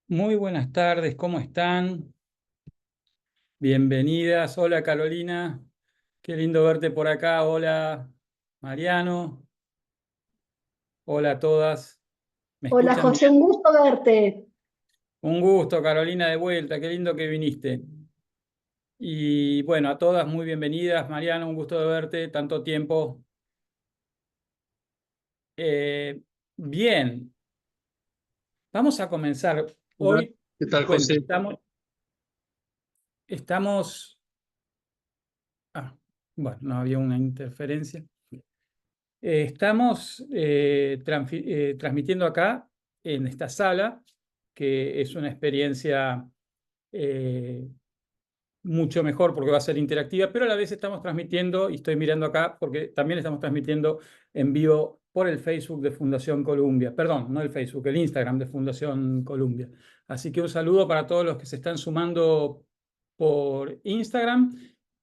Muy buenas tardes, ¿cómo están? Bienvenidas. Hola Carolina, qué lindo verte por acá. Hola Mariano, hola a todas. ¿Me Hola escuchan José, bien? un gusto verte. Un gusto, Carolina, de vuelta, qué lindo que viniste. Y bueno, a todas muy bienvenidas. Mariano, un gusto de verte, tanto tiempo. Eh, Bien, vamos a comenzar. Hola, Hoy, ¿qué te tal, cuento, José? estamos, bueno, no había una interferencia. Estamos transmitiendo acá en esta sala, que es una experiencia eh, mucho mejor porque va a ser interactiva, pero a la vez estamos transmitiendo, y estoy mirando acá porque también estamos transmitiendo en vivo por el Facebook de Fundación Columbia. Perdón, no el Facebook, el Instagram de Fundación Columbia. Así que un saludo para todos los que se están sumando por Instagram.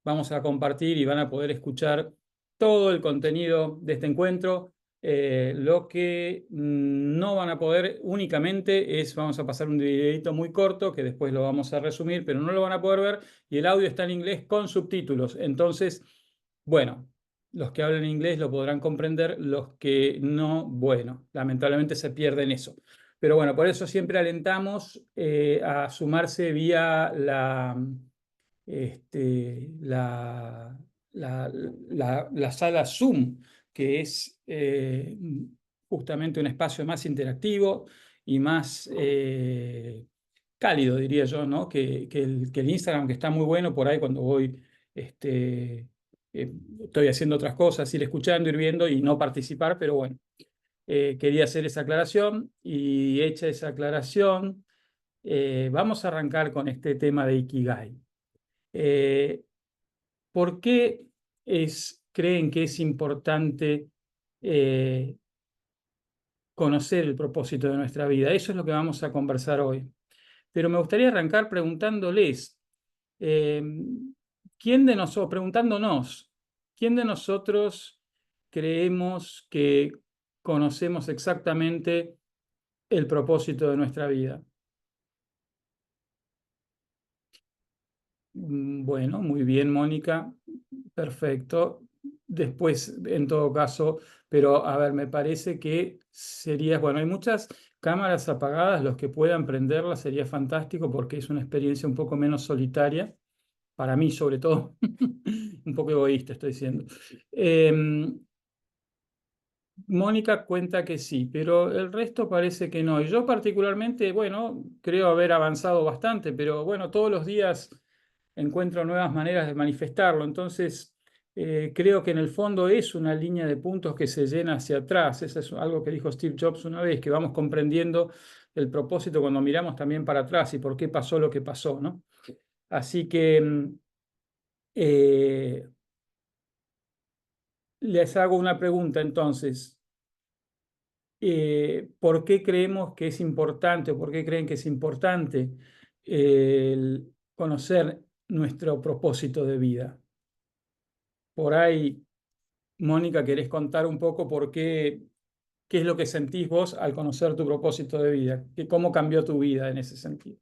Vamos a compartir y van a poder escuchar todo el contenido de este encuentro. Lo que no van a poder únicamente es, vamos a pasar un videito muy corto que después lo vamos a resumir, pero no lo van a poder ver y el audio está en inglés con subtítulos. Entonces, bueno, los que hablan inglés lo podrán comprender, los que no, bueno, lamentablemente se pierden eso. Pero bueno, por eso siempre alentamos a sumarse vía la sala Zoom, que es justamente un espacio más interactivo y más cálido, diría yo, ¿no? Que el Instagram, que está muy bueno por ahí cuando voy, este, estoy haciendo otras cosas, ir escuchando, ir viendo y no participar, pero bueno, quería hacer esa aclaración y hecha esa aclaración, vamos a arrancar con este tema de Ikigai. Eh, ¿Por qué creen que es importante eh, conocer el propósito de nuestra vida? Eso es lo que vamos a conversar hoy. Pero me gustaría arrancar preguntándoles, eh, preguntándonos, ¿quién de nosotros creemos que conocemos exactamente el propósito de nuestra vida? Bueno, muy bien, Mónica. Perfecto. Después, en todo caso, pero a ver, me parece que sería, bueno, hay muchas cámaras apagadas, los que puedan prenderlas sería fantástico porque es una experiencia un poco menos solitaria, para mí sobre todo, un poco egoísta estoy diciendo. Mónica cuenta que sí, pero el resto parece que no. Y yo particularmente, bueno, creo haber avanzado bastante, pero bueno, todos los días encuentro nuevas maneras de manifestarlo. Entonces, creo que en el fondo es una línea de puntos que se llena hacia atrás. Eso es algo que dijo Steve Jobs una vez, que vamos comprendiendo el propósito cuando miramos también para atrás y por qué pasó lo que pasó, ¿no? Así que eh, les hago una pregunta entonces. ¿Por qué creemos que es importante o por qué creen que es importante el conocer nuestro propósito de vida? Por ahí, Mónica, ¿querés contar un poco por qué es lo que sentís vos al conocer tu propósito de vida? ¿Cómo cambió tu vida en ese sentido?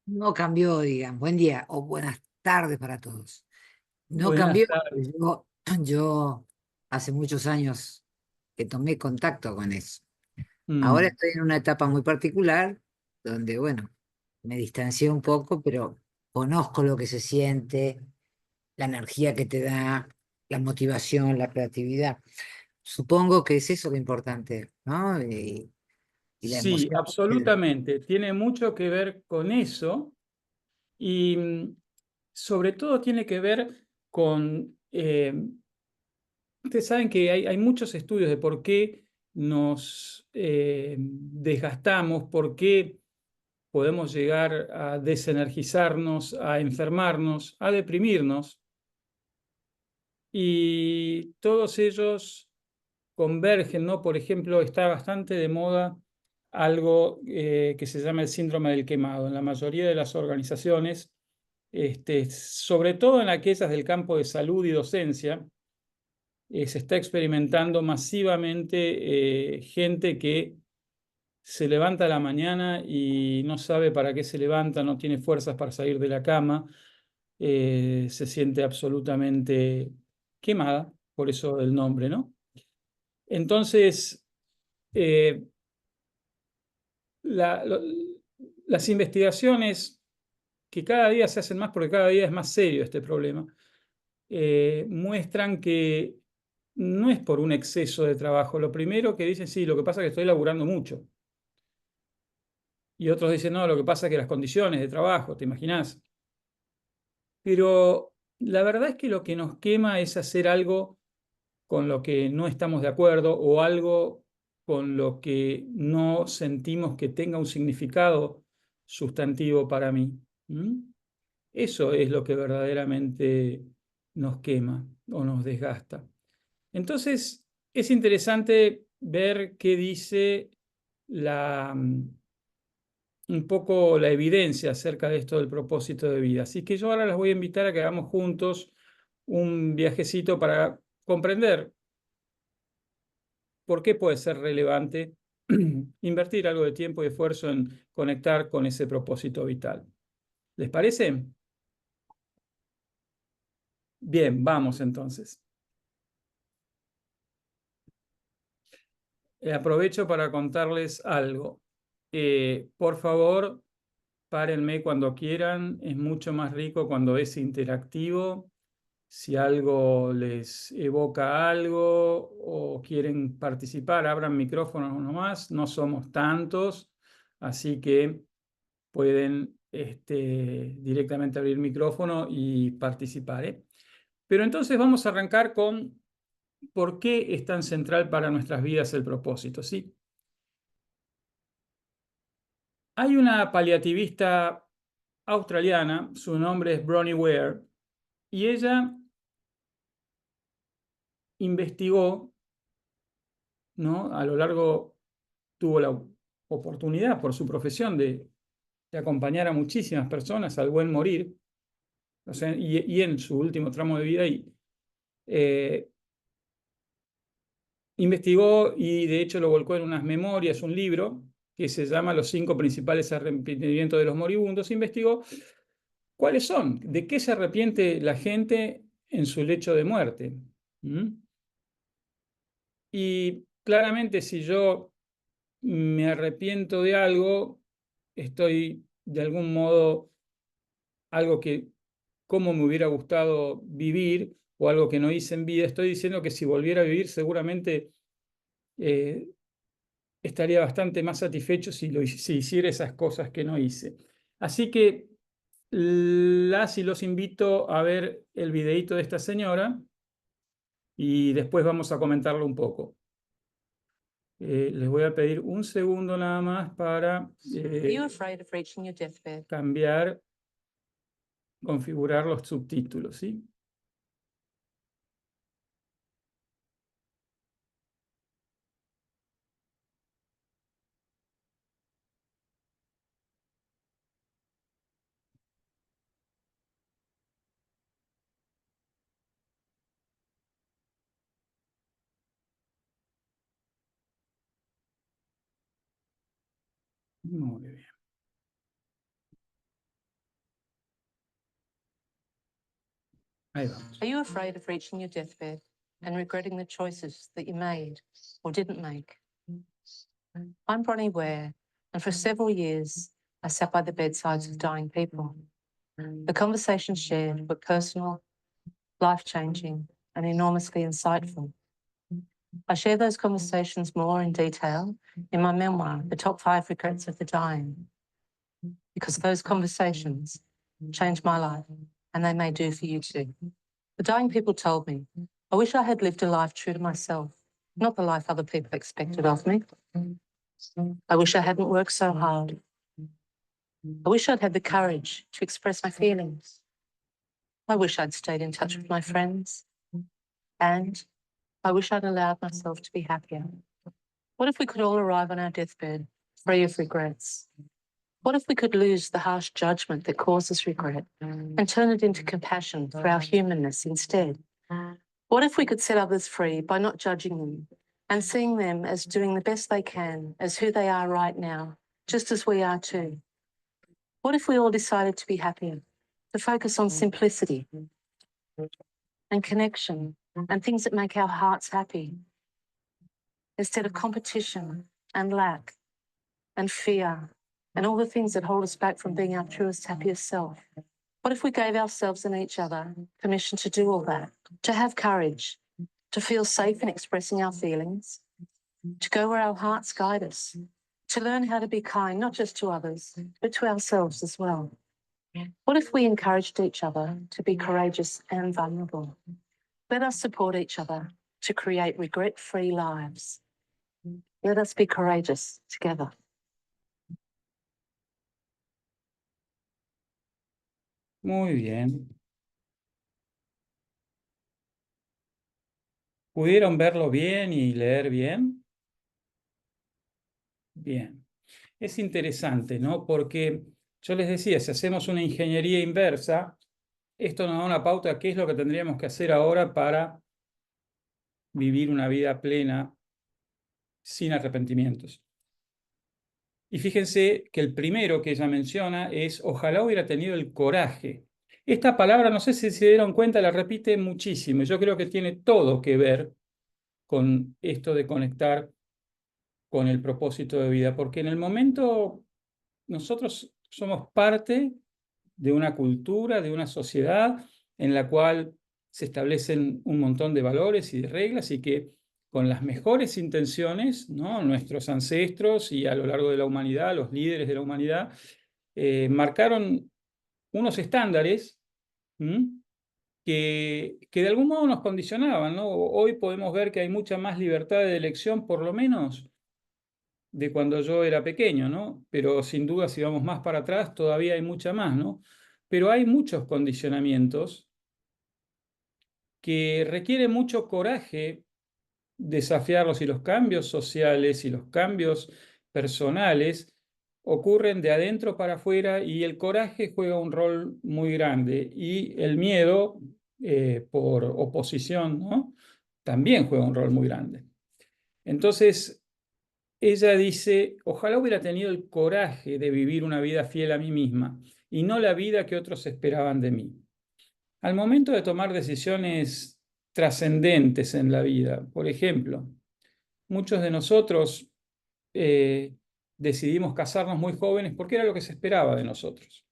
No cambió, digan, buen día o buenas tardes para todos. No Buenas cambió, tardes. porque yo hace muchos años que tomé contacto con eso. Ahora Mm, estoy en una etapa muy particular donde, bueno, me distancié un poco, pero conozco lo que se siente, la energía que te da, la motivación, la creatividad. Supongo que es eso lo importante, ¿no? Y la sí, emoción. absolutamente. Tiene mucho que ver con eso y sobre todo tiene que ver con ustedes saben que hay muchos estudios de por qué nos desgastamos, por qué podemos llegar a desenergizarnos, a enfermarnos, a deprimirnos, y todos ellos convergen, ¿no? Por ejemplo, está bastante de moda algo que se llama el síndrome del quemado. En la mayoría de las organizaciones, sobre todo en aquellas del campo de salud y docencia, se está experimentando masivamente gente que se levanta a la mañana y no sabe para qué se levanta, no tiene fuerzas para salir de la cama, se siente absolutamente quemada, por eso el nombre, ¿no? Entonces, las investigaciones que cada día se hacen más, porque cada día es más serio este problema, muestran que no es por un exceso de trabajo. Lo primero que dicen, sí, lo que pasa es que estoy laburando mucho. Y otros dicen, no, lo que pasa es que las condiciones de trabajo, ¿te imaginás? Pero la verdad es que lo que nos quema es hacer algo con lo que no estamos de acuerdo o algo con lo que no sentimos que tenga un significado sustantivo para mí. ¿Mm? Eso es lo que verdaderamente nos quema o nos desgasta. Entonces, es interesante ver qué dice un poco la evidencia acerca de esto del propósito de vida. Así que yo ahora las voy a invitar a que hagamos juntos un viajecito para comprender por qué puede ser relevante invertir algo de tiempo y esfuerzo en conectar con ese propósito vital. ¿Les parece? Bien, vamos entonces. Aprovecho para contarles algo. Por favor, párenme cuando quieran. Es mucho más rico cuando es interactivo. Si algo les evoca algo o quieren participar, abran micrófonos nomás. No somos tantos, así que pueden directamente abrir micrófono y participar, ¿eh? Pero entonces vamos a arrancar con por qué es tan central para nuestras vidas el propósito, ¿sí? Hay una paliativista australiana, su nombre es Bronnie Ware, y ella investigó, ¿no? A lo largo, tuvo la oportunidad por su profesión de acompañar a muchísimas personas al buen morir, o sea, y en su último tramo de vida, investigó y de hecho lo volcó en unas memorias, un libro que se llama Los 5 principales arrepentimientos de los moribundos. Investigó cuáles son, de qué se arrepiente la gente en su lecho de muerte. ¿Mm? Y claramente si yo me arrepiento de algo, estoy de algún modo algo que cómo me hubiera gustado vivir o algo que no hice en vida, estoy diciendo que si volviera a vivir seguramente estaría bastante más satisfecho si hiciera esas cosas que no hice. Así que las y los invito a ver el videíto de esta señora y después vamos a comentarlo un poco. Les voy a pedir un segundo nada más para cambiar, configurar los subtítulos, ¿sí? Muy bien. Ahí vamos. Are you afraid of reaching your deathbed and regretting the choices that you made or didn't make? I'm Bronnie Ware, and for several years, I sat by the bedsides of dying people. The conversations shared were personal, life-changing, and enormously insightful. I share those conversations more in detail in my memoir, The Top 5 Regrets of the Dying, because those conversations changed my life, and they may do for you too. The dying people told me, I wish I had lived a life true to myself, not the life other people expected of me. I wish I hadn't worked so hard. I wish I'd had the courage to express my feelings. I wish I'd stayed in touch with my friends. And I wish I'd allowed myself to be happier. What if we could all arrive on our deathbed free of regrets? What if we could lose the harsh judgment that causes regret and turn it into compassion for our humanness instead? What if we could set others free by not judging them, and seeing them as doing the best they can, as who they are right now, just as we are too. What if we all decided to be happier, to focus on simplicity and connection and things that make our hearts happy, instead of competition and lack and fear and all the things that hold us back from being our truest, happiest self? What if we gave ourselves and each other permission to do all that, to have courage, to feel safe in expressing our feelings, to go where our hearts guide us, to learn how to be kind, not just to others, but to ourselves as well? What if we encouraged each other to be courageous and vulnerable? Let us support each other to create regret-free lives. Let us be courageous together. Muy bien. ¿Pudieron verlo bien y leer bien? Bien. Es interesante, ¿no? Porque yo les decía, si hacemos una ingeniería inversa, esto nos da una pauta de qué es lo que tendríamos que hacer ahora para vivir una vida plena sin arrepentimientos. Y fíjense que el primero que ella menciona es: ojalá hubiera tenido el coraje. Esta palabra, no sé si se dieron cuenta, la repite muchísimo. Yo creo que tiene todo que ver con esto de conectar con el propósito de vida, porque en el momento nosotros somos parte de una cultura, de una sociedad en la cual se establecen un montón de valores y de reglas, y que con las mejores intenciones, ¿no?, nuestros ancestros y a lo largo de la humanidad, los líderes de la humanidad, marcaron unos estándares que de algún modo nos condicionaban, ¿no? Hoy podemos ver que hay mucha más libertad de elección, por lo menos de cuando yo era pequeño, ¿no? Pero sin duda, si vamos más para atrás, todavía hay mucha más, ¿no? Pero hay muchos condicionamientos que requieren mucho coraje desafiarlos, y los cambios sociales y los cambios personales ocurren de adentro para afuera, y el coraje juega un rol muy grande, y el miedo, por oposición, ¿no?, también juega un rol muy grande. Entonces, ella dice: ojalá hubiera tenido el coraje de vivir una vida fiel a mí misma y no la vida que otros esperaban de mí. Al momento de tomar decisiones trascendentes en la vida, por ejemplo, muchos de nosotros decidimos casarnos muy jóvenes porque era lo que se esperaba de nosotros.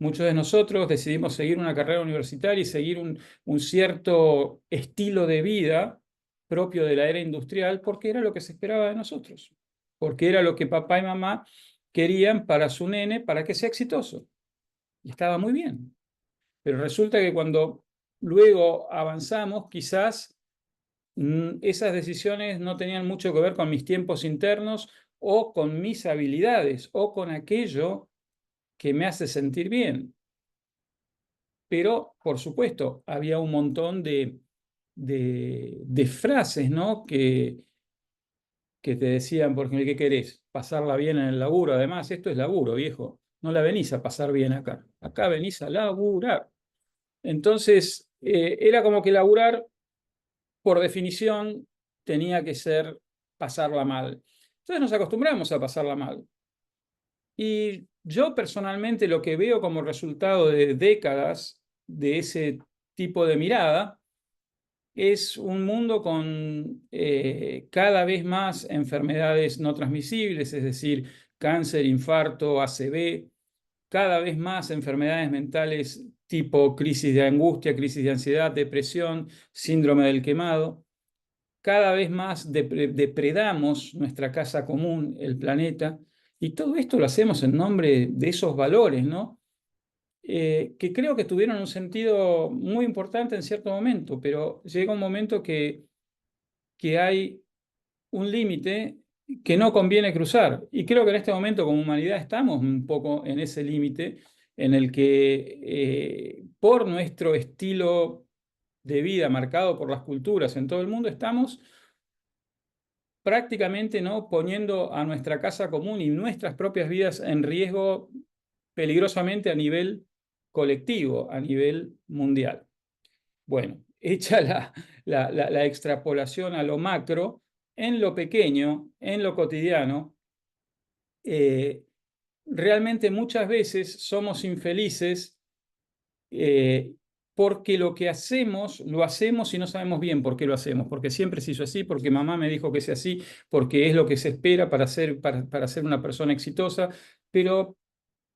Muchos de nosotros decidimos seguir una carrera universitaria y seguir un cierto estilo de vida propio de la era industrial porque era lo que se esperaba de nosotros, porque era lo que papá y mamá querían para su nene, para que sea exitoso. Y estaba muy bien. Pero resulta que cuando luego avanzamos, quizás esas decisiones no tenían mucho que ver con mis tiempos internos o con mis habilidades o con aquello que me hace sentir bien. Pero, por supuesto, había un montón de frases, ¿no?, que te decían, por ejemplo: ¿qué querés? ¿Pasarla bien en el laburo? Además, esto es laburo, viejo. No la venís a pasar bien acá. Acá venís a laburar. Entonces, era como que laburar, por definición, tenía que ser pasarla mal. Entonces nos acostumbramos a pasarla mal. Y yo personalmente lo que veo como resultado de décadas de ese tipo de mirada es un mundo con cada vez más enfermedades no transmisibles, es decir, cáncer, infarto, ACV, cada vez más enfermedades mentales tipo crisis de angustia, crisis de ansiedad, depresión, síndrome del quemado. Cada vez más depredamos nuestra casa común, el planeta, y todo esto lo hacemos en nombre de esos valores, ¿no? Que creo que tuvieron un sentido muy importante en cierto momento, pero llega un momento que hay un límite que no conviene cruzar. Y creo que en este momento, como humanidad, estamos un poco en ese límite en el que, por nuestro estilo de vida marcado por las culturas en todo el mundo, estamos prácticamente, ¿no?, poniendo a nuestra casa común y nuestras propias vidas en riesgo peligrosamente a nivel colectivo, a nivel mundial. Bueno, hecha la extrapolación a lo macro, en lo pequeño, en lo cotidiano, realmente muchas veces somos infelices porque lo que hacemos, lo hacemos y no sabemos bien por qué lo hacemos, porque siempre se hizo así, porque mamá me dijo que sea así, porque es lo que se espera para ser una persona exitosa, pero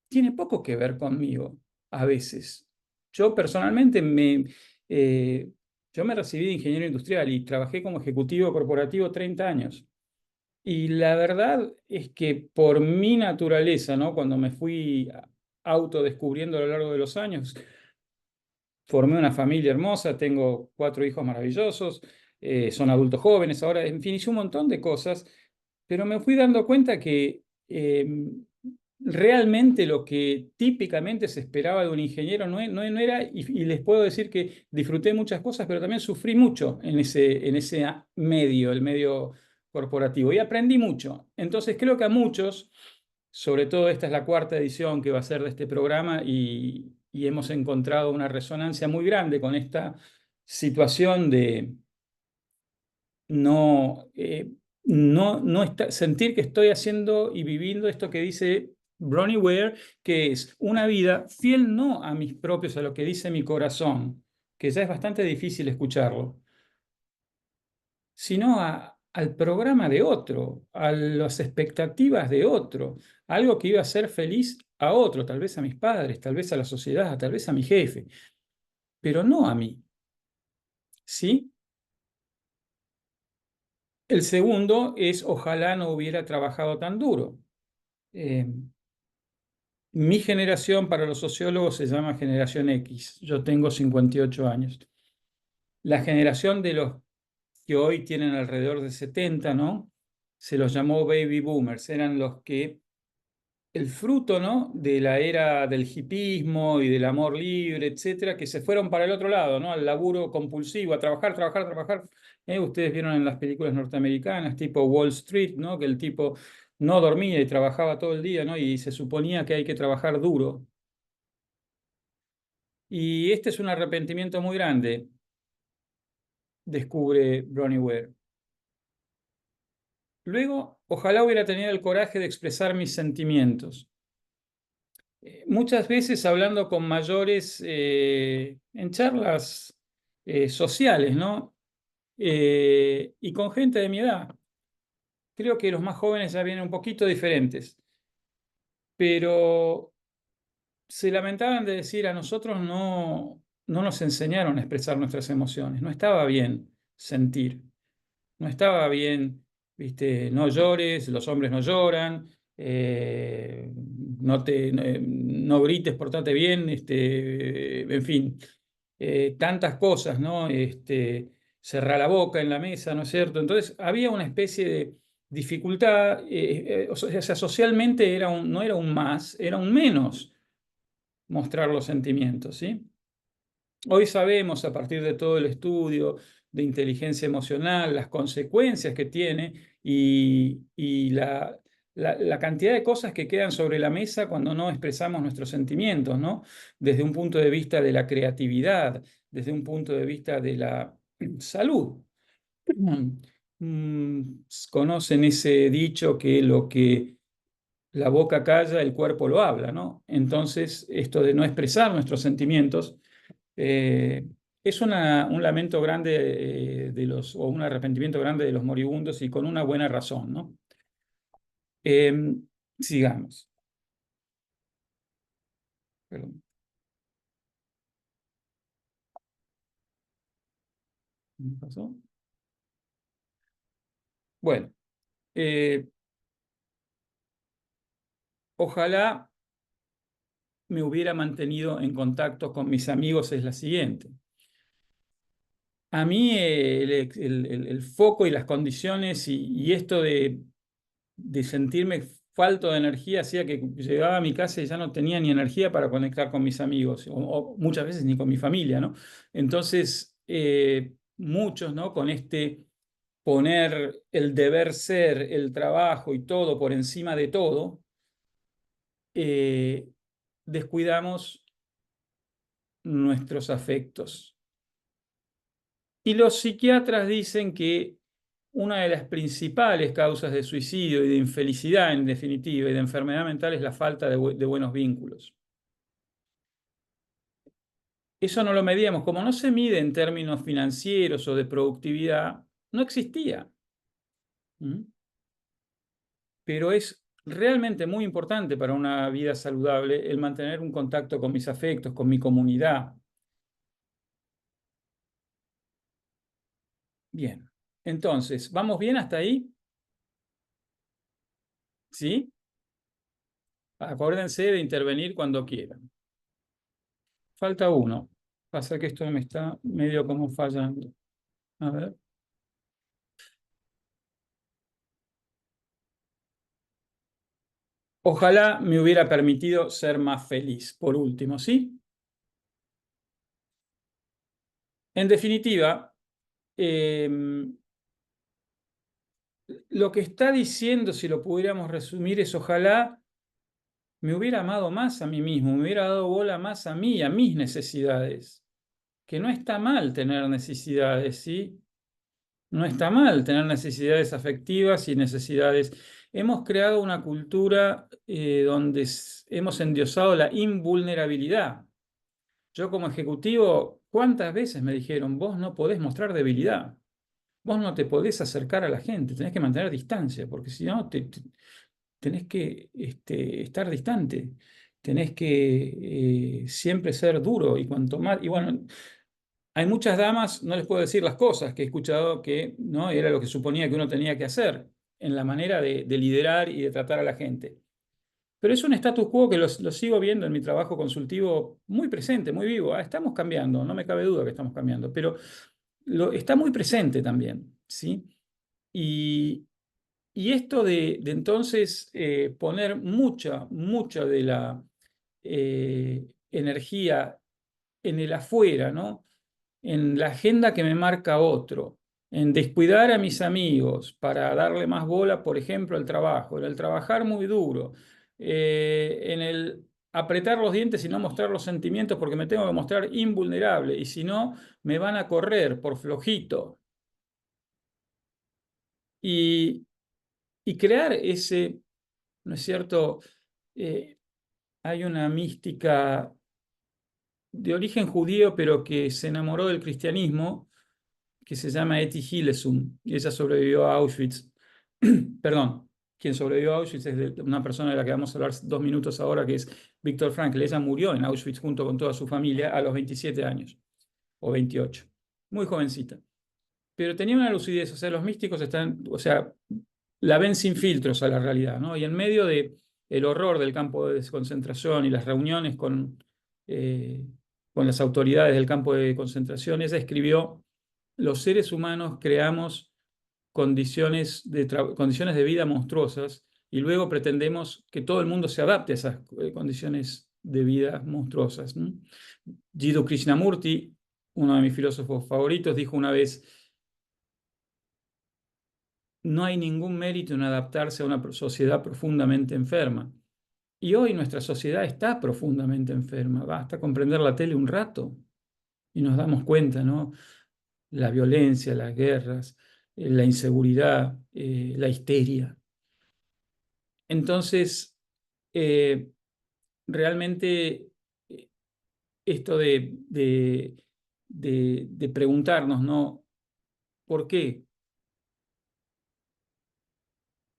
tiene poco que ver conmigo a veces. Yo personalmente yo me recibí de ingeniero industrial y trabajé como ejecutivo corporativo 30 años. Y la verdad es que por mi naturaleza, ¿no? Cuando me fui autodescubriendo a lo largo de los años, formé una familia hermosa, tengo 4 hijos maravillosos, son adultos jóvenes, ahora, en fin, hice un montón de cosas, pero me fui dando cuenta que realmente lo que típicamente se esperaba de un ingeniero no era, y les puedo decir que disfruté muchas cosas, pero también sufrí mucho en ese medio, el medio corporativo, y aprendí mucho. Entonces creo que a muchos, sobre todo esta es la 4ª edición que va a ser de este programa y hemos encontrado una resonancia muy grande con esta situación de no, sentir que estoy haciendo y viviendo esto que dice Bronnie Ware, que es una vida fiel no a mis propios, a lo que dice mi corazón, que ya es bastante difícil escucharlo, sino al programa de otro, a las expectativas de otro, algo que iba a hacer feliz a otro, tal vez a mis padres, tal vez a la sociedad, tal vez a mi jefe, pero no a mí. ¿Sí? El segundo es, ojalá no hubiera trabajado tan duro. Mi generación para los sociólogos se llama generación X. Yo tengo 58 años. La generación de los que hoy tienen alrededor de 70, ¿no? Se los llamó baby boomers. Eran los que el fruto, ¿no? De la era del hipismo y del amor libre, etcétera, que se fueron para el otro lado, ¿no? Al laburo compulsivo, a trabajar, trabajar, trabajar. Ustedes vieron en las películas norteamericanas, tipo Wall Street, ¿no? Que el tipo no dormía y trabajaba todo el día, ¿no? Y se suponía que hay que trabajar duro. Y este es un arrepentimiento muy grande, descubre Bronnie Ware. Luego, ojalá hubiera tenido el coraje de expresar mis sentimientos. Muchas veces hablando con mayores en charlas sociales, ¿no? Y con gente de mi edad. Creo que los más jóvenes ya vienen un poquito diferentes, pero se lamentaban de decir a nosotros no nos enseñaron a expresar nuestras emociones, no estaba bien sentir. No estaba bien, ¿viste? No llores, los hombres no lloran, no grites, portate bien, en fin, tantas cosas, ¿no? Cerrar la boca en la mesa, ¿no es cierto? Entonces había una especie de dificultad, o sea, socialmente no era un más, era un menos mostrar los sentimientos, ¿sí? Hoy sabemos, a partir de todo el estudio de inteligencia emocional, las consecuencias que tiene y la cantidad de cosas que quedan sobre la mesa cuando no expresamos nuestros sentimientos, ¿no? Desde un punto de vista de la creatividad, desde un punto de vista de la salud. Conocen ese dicho que lo que la boca calla, el cuerpo lo habla, ¿no? Entonces, esto de no expresar nuestros sentimientos es un lamento grande o un arrepentimiento grande de los moribundos y con una buena razón, ¿no? Sigamos. Perdón. ¿Qué me pasó? Bueno, ojalá me hubiera mantenido en contacto con mis amigos es la siguiente. A mí el foco y las condiciones y esto de sentirme falto de energía hacía que llegaba a mi casa y ya no tenía ni energía para conectar con mis amigos, o muchas veces ni con mi familia, ¿no? Entonces, muchos, ¿no? Con este poner el deber ser, el trabajo y todo por encima de todo, eh, descuidamos nuestros afectos. Y los psiquiatras dicen que una de las principales causas de suicidio y de infelicidad, en definitiva, y de enfermedad mental es la falta de buenos vínculos. Eso no lo medíamos. Como no se mide en términos financieros o de productividad, no existía. ¿Mm? Pero es realmente muy importante para una vida saludable el mantener un contacto con mis afectos, con mi comunidad. Bien. Entonces, ¿vamos bien hasta ahí? ¿Sí? Acuérdense de intervenir cuando quieran. Falta uno. Pasa que esto me está medio como fallando. A ver. Ojalá me hubiera permitido ser más feliz, por último, ¿sí? En definitiva, lo que está diciendo, si lo pudiéramos resumir, es ojalá me hubiera amado más a mí mismo, me hubiera dado bola más a mí, a mis necesidades. Que no está mal tener necesidades, ¿sí? No está mal tener necesidades afectivas y necesidades. Hemos creado una cultura donde hemos endiosado la invulnerabilidad. Yo como ejecutivo, ¿cuántas veces me dijeron, vos no podés mostrar debilidad? Vos no te podés acercar a la gente, tenés que mantener distancia, porque si no, tenés que estar distante, tenés que siempre ser duro y cuanto más... Y bueno, hay muchas damas, no les puedo decir las cosas que he escuchado que no era lo que suponía que uno tenía que hacer en la manera de liderar y de tratar a la gente. Pero es un status quo que lo sigo viendo en mi trabajo consultivo muy presente, muy vivo. Estamos cambiando, no me cabe duda que estamos cambiando, pero está muy presente también, ¿sí? Y, y esto de entonces poner mucha de la energía en el afuera, ¿no? En la agenda que me marca otro, en descuidar a mis amigos para darle más bola, por ejemplo, al trabajo, en el trabajar muy duro, en el apretar los dientes y no mostrar los sentimientos porque me tengo que mostrar invulnerable y si no, me van a correr por flojito. Y, y crear ese, ¿no es cierto? Hay una mística de origen judío, pero que se enamoró del cristianismo, que se llama Etty Hillesum, y ella sobrevivió a Auschwitz. Perdón, quien sobrevivió a Auschwitz es una persona de la que vamos a hablar 2 minutos ahora, que es Viktor Frankl. Ella murió en Auschwitz junto con toda su familia a los 27 años, o 28, muy jovencita. Pero tenía una lucidez, o sea, los místicos están, o sea, la ven sin filtros a la realidad, ¿no? Y en medio de el horror del campo de concentración y las reuniones con las autoridades del campo de concentración, ella escribió: los seres humanos creamos condiciones de vida monstruosas y luego pretendemos que todo el mundo se adapte a esas condiciones de vida monstruosas, ¿no? Jiddu Krishnamurti, uno de mis filósofos favoritos, dijo una vez: no hay ningún mérito en adaptarse a una sociedad profundamente enferma. Y hoy nuestra sociedad está profundamente enferma. Basta con prender la tele un rato y nos damos cuenta, ¿no? La violencia, las guerras, la inseguridad, la histeria. Entonces, realmente esto de preguntarnos, ¿no? ¿Por qué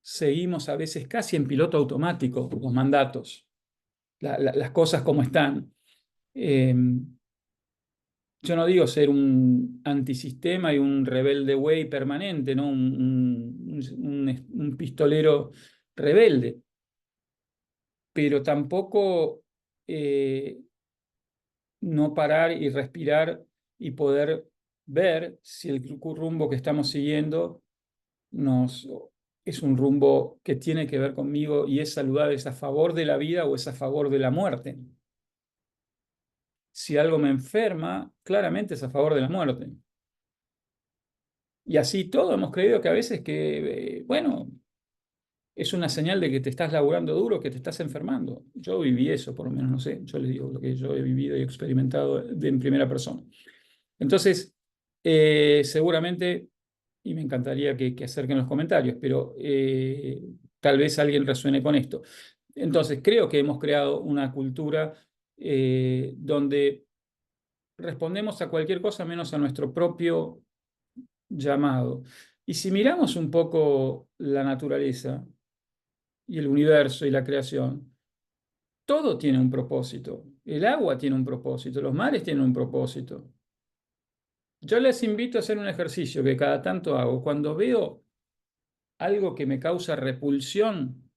seguimos a veces casi en piloto automático los mandatos, las cosas como están? Yo no digo ser un antisistema y un rebelde güey permanente, ¿no? Un pistolero rebelde, pero tampoco no parar y respirar y poder ver si el rumbo que estamos siguiendo es un rumbo que tiene que ver conmigo y es saludable, es a favor de la vida o es a favor de la muerte. Si algo me enferma, claramente es a favor de la muerte. Y así todo hemos creído que a veces que, bueno, es una señal de que te estás laburando duro, que te estás enfermando. Yo viví eso, por lo menos, no sé, yo les digo lo que yo he vivido y experimentado en primera persona. Entonces, seguramente, y me encantaría que acerquen los comentarios, pero tal vez alguien resuene con esto. Entonces, creo que hemos creado una cultura donde respondemos a cualquier cosa menos a nuestro propio llamado. Y si miramos un poco la naturaleza y el universo y la creación, todo tiene un propósito. El agua tiene un propósito, los mares tienen un propósito. Yo les invito a hacer un ejercicio que cada tanto hago. Cuando veo algo que me causa repulsión,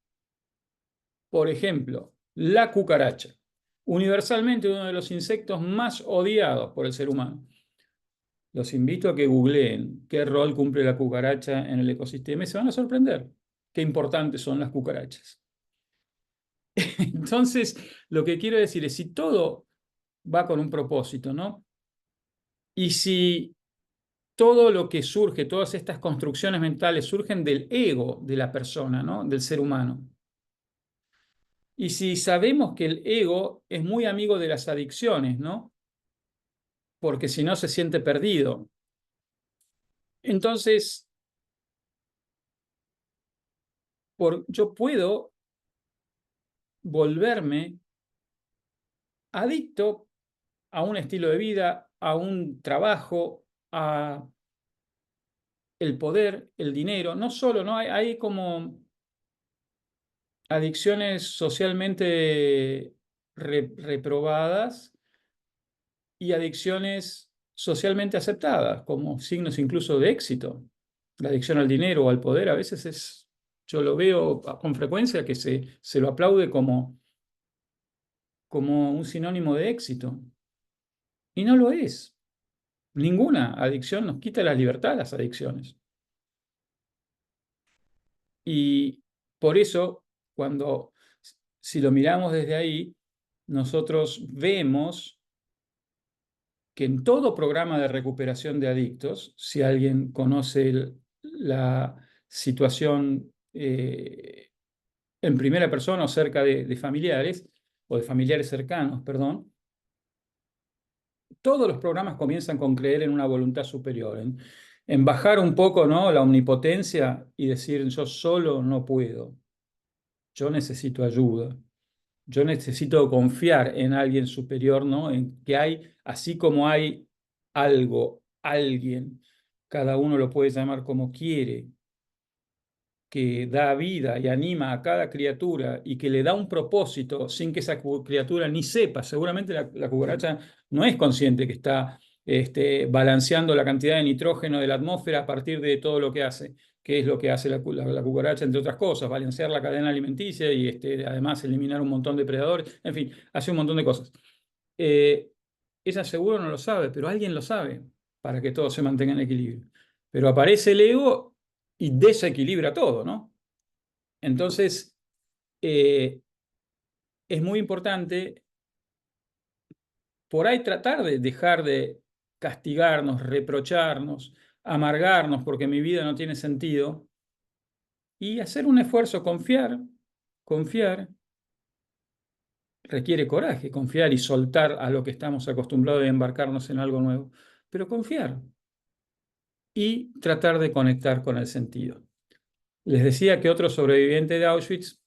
por ejemplo, la cucaracha, universalmente uno de los insectos más odiados por el ser humano. Los invito a que googleen qué rol cumple la cucaracha en el ecosistema y se van a sorprender qué importantes son las cucarachas. Entonces, lo que quiero decir es, si todo va con un propósito, ¿no? Y si todo lo que surge, todas estas construcciones mentales surgen del ego de la persona, ¿no? Del ser humano. Y si sabemos que el ego es muy amigo de las adicciones, ¿no? Porque si no se siente perdido. Entonces, yo puedo volverme adicto a un estilo de vida, a un trabajo, a el poder, el dinero. No solo, ¿no? Hay como adicciones socialmente reprobadas y adicciones socialmente aceptadas, como signos incluso de éxito. La adicción al dinero o al poder a veces es, yo lo veo con frecuencia, que se lo aplaude como un sinónimo de éxito. Y no lo es. Ninguna adicción nos quita la libertad, las adicciones. Y por eso, si lo miramos desde ahí, nosotros vemos que en todo programa de recuperación de adictos, si alguien conoce la situación en primera persona o cerca de familiares, o de familiares cercanos, perdón, todos los programas comienzan con creer en una voluntad superior, en bajar un poco, ¿no?, la omnipotencia y decir, yo solo no puedo, yo necesito ayuda. Yo necesito confiar en alguien superior, ¿no? En que hay, así como hay algo, alguien, cada uno lo puede llamar como quiere, que da vida y anima a cada criatura y que le da un propósito sin que esa criatura ni sepa. Seguramente la cucaracha no es consciente que está balanceando la cantidad de nitrógeno de la atmósfera a partir de todo lo que hace. ¿Qué es lo que hace la cucaracha, entre otras cosas? Balancear la cadena alimenticia y además eliminar un montón de predadores. En fin, hace un montón de cosas. Ella seguro no lo sabe, pero alguien lo sabe para que todo se mantenga en equilibrio. Pero aparece el ego y desequilibra todo, ¿no? Entonces, es muy importante por ahí tratar de dejar de castigarnos, reprocharnos, amargarnos porque mi vida no tiene sentido y hacer un esfuerzo, confiar requiere coraje, confiar y soltar a lo que estamos acostumbrados y embarcarnos en algo nuevo, pero confiar y tratar de conectar con el sentido. Les decía que otro sobreviviente de Auschwitz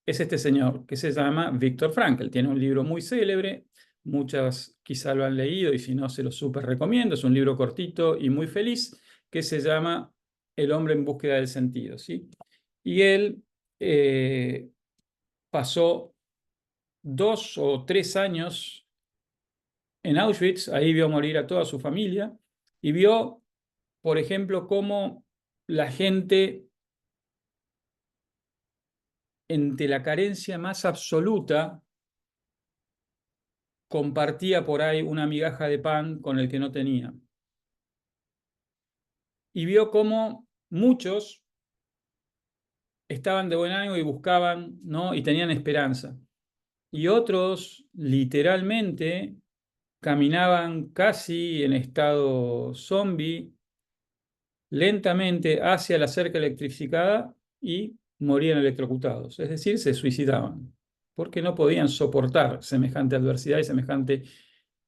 es este señor que se llama Viktor Frankl. Tiene un libro muy célebre, muchas quizá lo han leído y si no se lo súper recomiendo. Es un libro cortito y muy feliz que se llama El hombre en búsqueda del sentido, ¿sí? Y él pasó 2 o 3 años en Auschwitz, ahí vio morir a toda su familia y vio, por ejemplo, cómo la gente, ante la carencia más absoluta, compartía por ahí una migaja de pan con el que no tenía. Y vio cómo muchos estaban de buen ánimo y buscaban, ¿no?, y tenían esperanza. Y otros, literalmente, caminaban casi en estado zombie, lentamente hacia la cerca electrificada y morían electrocutados. Es decir, se suicidaban, porque no podían soportar semejante adversidad y semejante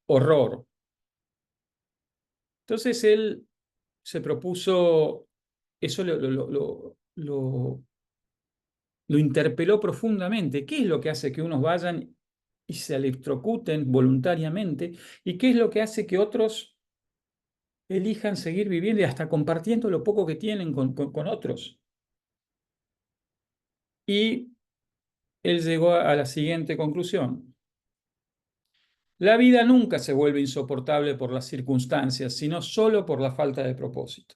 horror. Entonces él se propuso eso lo interpeló profundamente. ¿Qué es lo que hace que unos vayan y se electrocuten voluntariamente? ¿Y qué es lo que hace que otros elijan seguir viviendo y hasta compartiendo lo poco que tienen con otros? Y él llegó a la siguiente conclusión. La vida nunca se vuelve insoportable por las circunstancias, sino solo por la falta de propósito.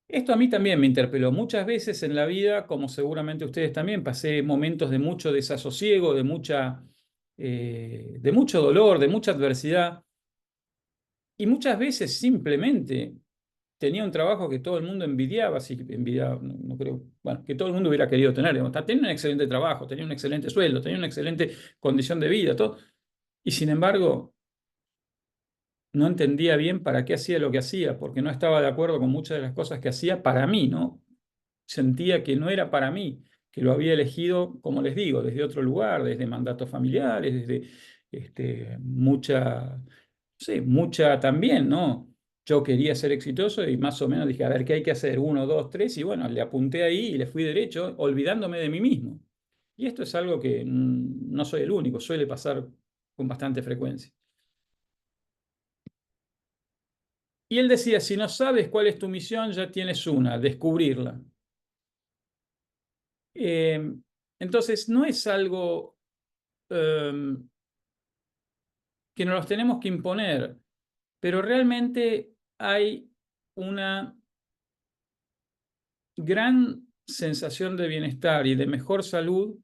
Esto a mí también me interpeló. Muchas veces en la vida, como seguramente ustedes también, pasé momentos de mucho desasosiego, de mucho dolor, de mucha adversidad. Y muchas veces simplemente tenía un trabajo que todo el mundo envidiaba, sí, envidiaba, no creo, bueno, que todo el mundo hubiera querido tener. Digamos. Tenía un excelente trabajo, tenía un excelente sueldo, tenía una excelente condición de vida, todo. Y sin embargo, no entendía bien para qué hacía lo que hacía, porque no estaba de acuerdo con muchas de las cosas que hacía para mí, ¿no? Sentía que no era para mí, que lo había elegido, como les digo, desde otro lugar, desde mandatos familiares, desde mucha también, ¿no? Yo quería ser exitoso y más o menos dije, a ver, ¿qué hay que hacer? Uno, dos, tres, y bueno, le apunté ahí y le fui derecho, olvidándome de mí mismo. Y esto es algo que no soy el único, suele pasar con bastante frecuencia. Y él decía, si no sabes cuál es tu misión, ya tienes una, descubrirla. Eh, entonces, no es algo que nos los tenemos que imponer, pero realmente hay una gran sensación de bienestar y de mejor salud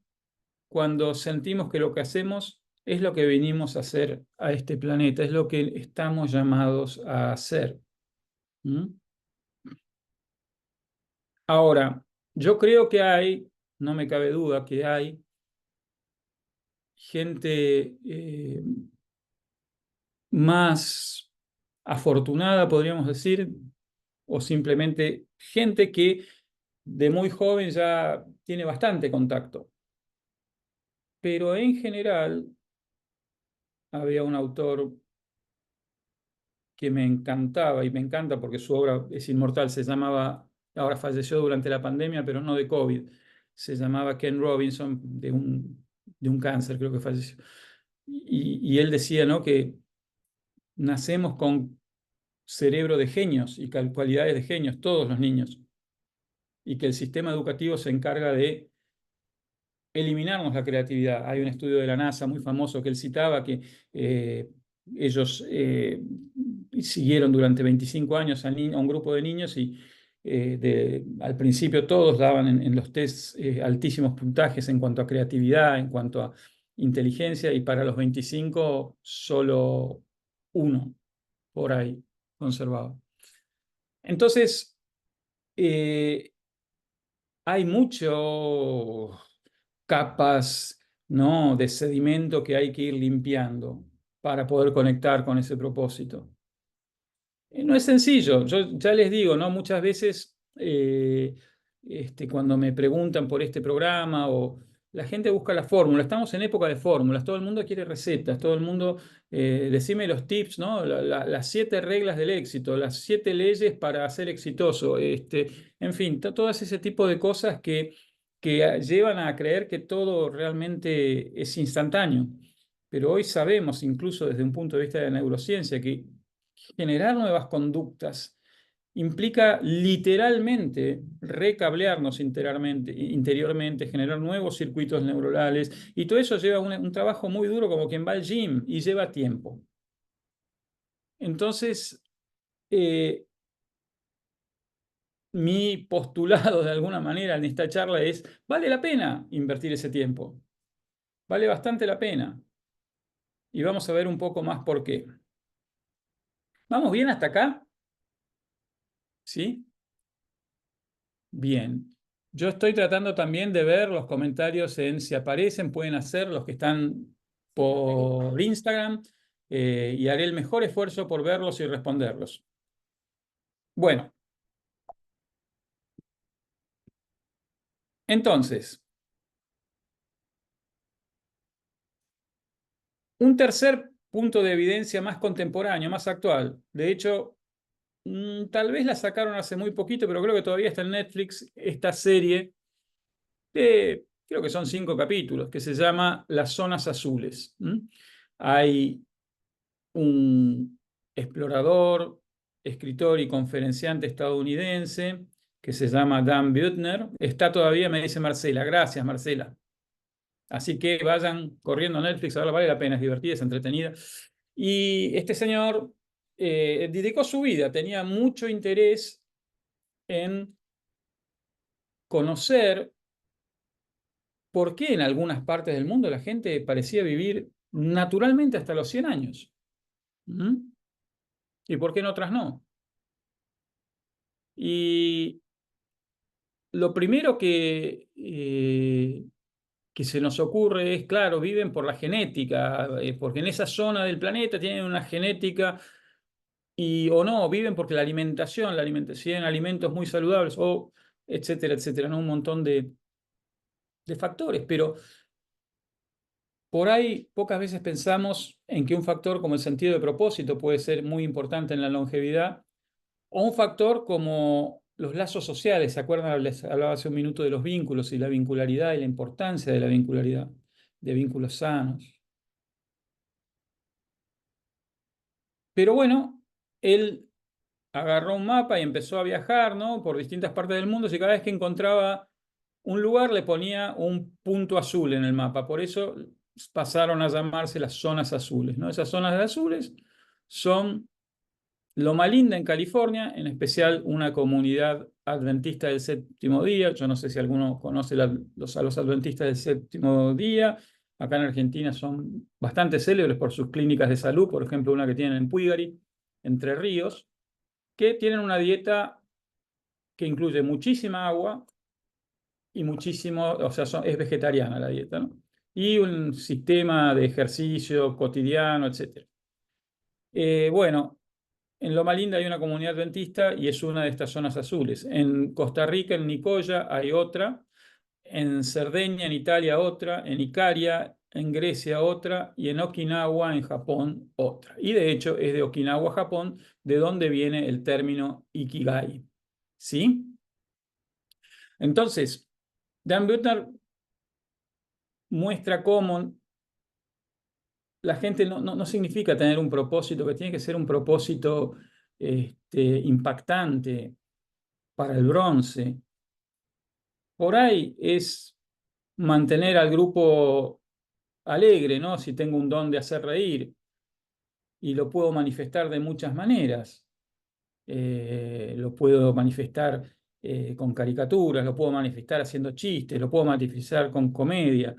cuando sentimos que lo que hacemos es lo que venimos a hacer a este planeta, es lo que estamos llamados a hacer. ¿Mm? Ahora, yo creo que hay, no me cabe duda que hay gente más afortunada, podríamos decir, o simplemente gente que de muy joven ya tiene bastante contacto. Pero en general había un autor que me encantaba y me encanta porque su obra es inmortal, se llamaba, ahora falleció durante la pandemia, pero no de COVID, se llamaba Ken Robinson, de un cáncer, creo que falleció. Y él decía, ¿no?, que nacemos con cerebro de genios y cualidades de genios, todos los niños, y que el sistema educativo se encarga de eliminarnos la creatividad. Hay un estudio de la NASA muy famoso que él citaba que ellos siguieron durante 25 años a un grupo de niños y al principio todos daban en los tests altísimos puntajes en cuanto a creatividad, en cuanto a inteligencia, y para los 25 solo uno por ahí conservado. Entonces, hay mucho capas, ¿no?, de sedimento que hay que ir limpiando para poder conectar con ese propósito. No es sencillo, yo ya les digo, ¿no? Muchas veces cuando me preguntan por este programa o la gente busca la fórmula, estamos en época de fórmulas, todo el mundo quiere recetas, todo el mundo, decime los tips, ¿no? Las 7 reglas del éxito, las 7 leyes para ser exitoso, en fin, todo ese tipo de cosas que llevan a creer que todo realmente es instantáneo. Pero hoy sabemos, incluso desde un punto de vista de la neurociencia, que generar nuevas conductas implica literalmente recablearnos interiormente, generar nuevos circuitos neuronales, y todo eso lleva un trabajo muy duro, como quien va al gym, y lleva tiempo. Entonces, mi postulado de alguna manera en esta charla es, vale la pena invertir ese tiempo, vale bastante la pena, y vamos a ver un poco más por qué. ¿Vamos bien hasta acá? ¿Sí? Bien. Yo estoy tratando también de ver los comentarios si aparecen, pueden hacer los que están por Instagram, y haré el mejor esfuerzo por verlos y responderlos. Bueno, entonces, un tercer punto de evidencia más contemporáneo, más actual. De hecho, Tal vez la sacaron hace muy poquito, pero creo que todavía está en Netflix esta serie, que creo que son 5 capítulos, que se llama Las Zonas Azules. Hay un explorador, escritor y conferenciante estadounidense que se llama Dan Buettner. Está todavía, me dice Marcela. Gracias, Marcela. Así que vayan corriendo a Netflix, ahora vale la pena, es divertida, es entretenida. Y este señor dedicó su vida, tenía mucho interés en conocer por qué en algunas partes del mundo la gente parecía vivir naturalmente hasta los 100 años. ¿Y por qué en otras no? Y lo primero que se nos ocurre es, claro, viven por la genética, porque en esa zona del planeta tienen una genética, o no, viven porque la alimentación, tienen alimentos muy saludables, o etcétera, etcétera, ¿no? Un montón de factores, pero por ahí pocas veces pensamos en que un factor como el sentido de propósito puede ser muy importante en la longevidad, o un factor como los lazos sociales. ¿Se acuerdan? Les hablaba hace un minuto de los vínculos y la vincularidad y la importancia de la vincularidad, de vínculos sanos. Pero bueno, él agarró un mapa y empezó a viajar, ¿no?, por distintas partes del mundo, y cada vez que encontraba un lugar le ponía un punto azul en el mapa. Por eso pasaron a llamarse las zonas azules, ¿no? Esas zonas azules son Loma Linda en California, en especial una comunidad adventista del séptimo día. Yo no sé si alguno conoce a los adventistas del séptimo día. Acá en Argentina son bastante célebres por sus clínicas de salud, por ejemplo, una que tienen en Puigari, Entre Ríos, que tienen una dieta que incluye muchísima agua y muchísimo, o sea, es vegetariana la dieta, ¿no? Y un sistema de ejercicio cotidiano, etc. Bueno, en Loma Linda hay una comunidad adventista y es una de estas zonas azules. En Costa Rica, en Nicoya, hay otra. En Cerdeña, en Italia, otra. En Icaria, en Grecia, otra. Y en Okinawa, en Japón, otra. Y de hecho es de Okinawa, Japón, de donde viene el término Ikigai. ¿Sí? Entonces, Dan Buettner muestra cómo la gente no significa tener un propósito, que tiene que ser un propósito impactante para el bronce. Por ahí es mantener al grupo alegre, ¿no? Si tengo un don de hacer reír y lo puedo manifestar de muchas maneras. Lo puedo manifestar con caricaturas, lo puedo manifestar haciendo chistes, lo puedo manifestar con comedia,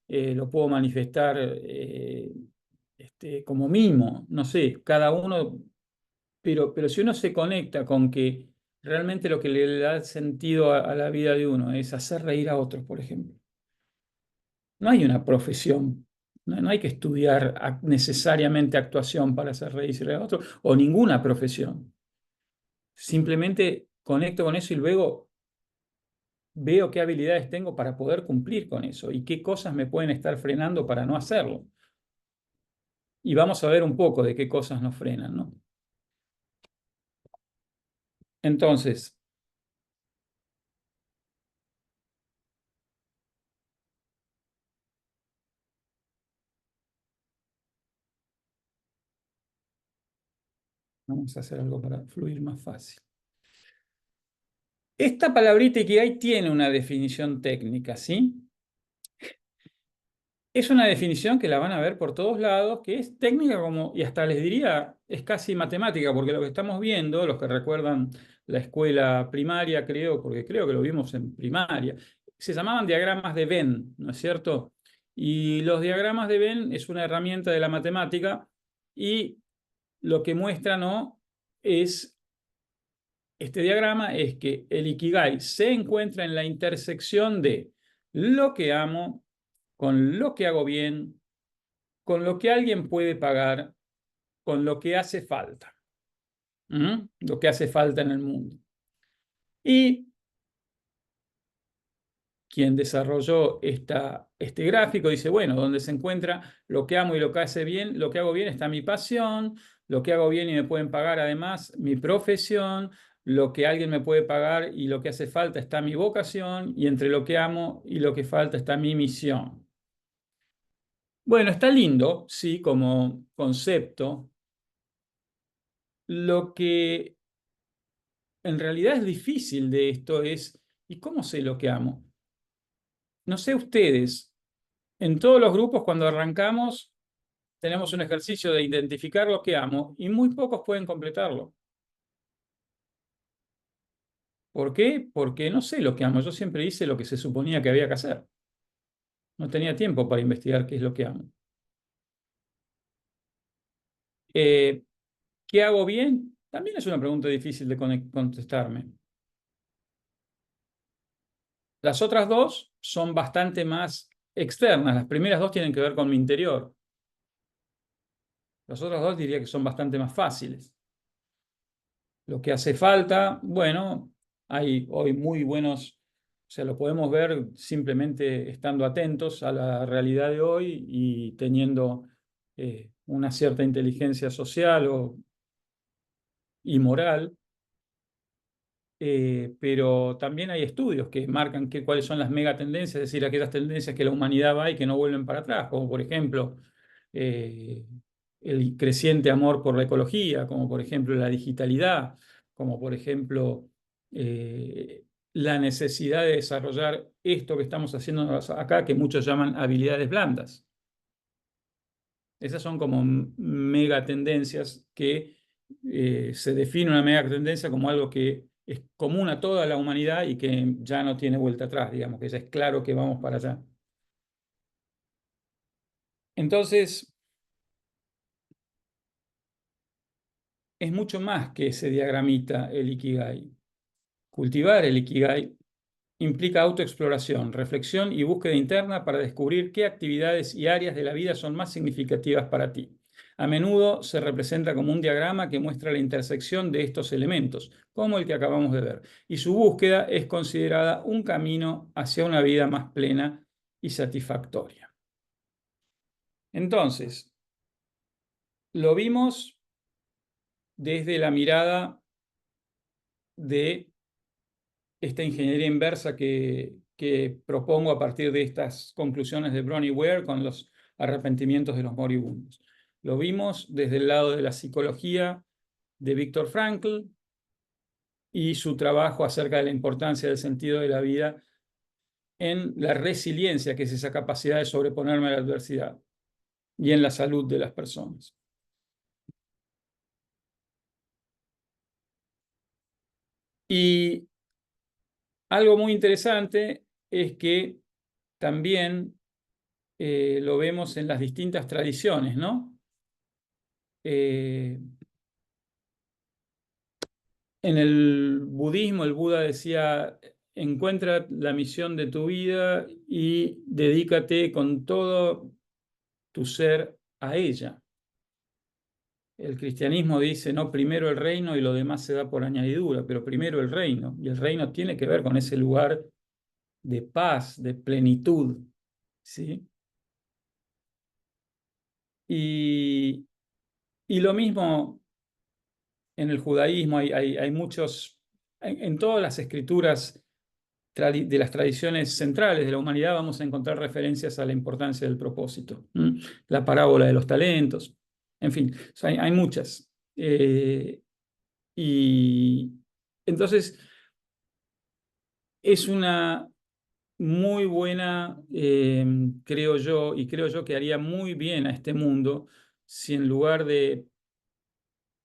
lo puedo manifestar como mimo, no sé, cada uno, pero si uno se conecta con que realmente lo que le da sentido a la vida de uno es hacer reír a otros, por ejemplo. No hay una profesión, no hay que estudiar necesariamente actuación para hacer reír a otros, o ninguna profesión. Simplemente conecto con eso y luego veo qué habilidades tengo para poder cumplir con eso y qué cosas me pueden estar frenando para no hacerlo. Y vamos a ver un poco de qué cosas nos frenan, ¿no? Entonces, vamos a hacer algo para fluir más fácil. Esta palabrita Ikigai tiene una definición técnica, ¿sí? Es una definición que la van a ver por todos lados, que es técnica como, y hasta les diría, es casi matemática, porque lo que estamos viendo, los que recuerdan la escuela primaria, creo, porque creo que lo vimos en primaria, se llamaban diagramas de Venn, ¿no es cierto? Y los diagramas de Venn es una herramienta de la matemática y lo que muestra, ¿no?, es, este diagrama es que el Ikigai se encuentra en la intersección de lo que amo, con lo que hago bien, con lo que alguien puede pagar, con lo que hace falta. Lo que hace falta en el mundo. Y quien desarrolló este gráfico dice, bueno, donde se encuentra lo que amo y lo que hace bien, lo que hago bien, está mi pasión, lo que hago bien y me pueden pagar además, mi profesión, lo que alguien me puede pagar y lo que hace falta está mi vocación, y entre lo que amo y lo que falta está mi misión. Bueno, está lindo, sí, como concepto. Lo que en realidad es difícil de esto es, ¿y cómo sé lo que amo? No sé ustedes, en todos los grupos cuando arrancamos tenemos un ejercicio de identificar lo que amo y muy pocos pueden completarlo. ¿Por qué? Porque no sé lo que amo. Yo siempre hice lo que se suponía que había que hacer. No tenía tiempo para investigar qué es lo que amo. Eh, ¿Qué hago bien? También es una pregunta difícil de contestarme. Las otras dos son bastante más externas. Las primeras dos tienen que ver con mi interior. Las otras dos diría que son bastante más fáciles. Lo que hace falta, bueno, hay hoy muy buenos, o sea, lo podemos ver simplemente estando atentos a la realidad de hoy y teniendo una cierta inteligencia social y moral. Pero también hay estudios que marcan cuáles son las megatendencias, es decir, aquellas tendencias que la humanidad va y que no vuelven para atrás, como por ejemplo eh, el creciente amor por la ecología, como por ejemplo la digitalidad, como por ejemplo eh, la necesidad de desarrollar esto que estamos haciendo acá, que muchos llaman habilidades blandas. Esas son como megatendencias que se define una megatendencia como algo que es común a toda la humanidad y que ya no tiene vuelta atrás, digamos, que ya es claro que vamos para allá. Entonces, es mucho más que ese diagramita, el Ikigai. Cultivar el Ikigai implica autoexploración, reflexión y búsqueda interna para descubrir qué actividades y áreas de la vida son más significativas para ti. A menudo se representa como un diagrama que muestra la intersección de estos elementos, como el que acabamos de ver, y su búsqueda es considerada un camino hacia una vida más plena y satisfactoria. Entonces, lo vimos desde la mirada de esta ingeniería inversa que propongo a partir de estas conclusiones de Bronnie Ware con los arrepentimientos de los moribundos. Lo vimos desde el lado de la psicología de Viktor Frankl y su trabajo acerca de la importancia del sentido de la vida en la resiliencia, que es esa capacidad de sobreponerme a la adversidad, y en la salud de las personas. Y algo muy interesante es que también lo vemos en las distintas tradiciones, ¿no? En el budismo, el Buda decía, encuentra la misión de tu vida y dedícate con todo tu ser a ella. El cristianismo dice, no, primero el reino y lo demás se da por añadidura, pero primero el reino. Y el reino tiene que ver con ese lugar de paz, de plenitud, ¿sí? Y lo mismo en el judaísmo, hay muchos, en todas las escrituras de las tradiciones centrales de la humanidad vamos a encontrar referencias a la importancia del propósito. La parábola de los talentos, en fin, o sea, hay muchas. Y entonces es una muy buena, creo yo, y creo yo que haría muy bien a este mundo si en lugar de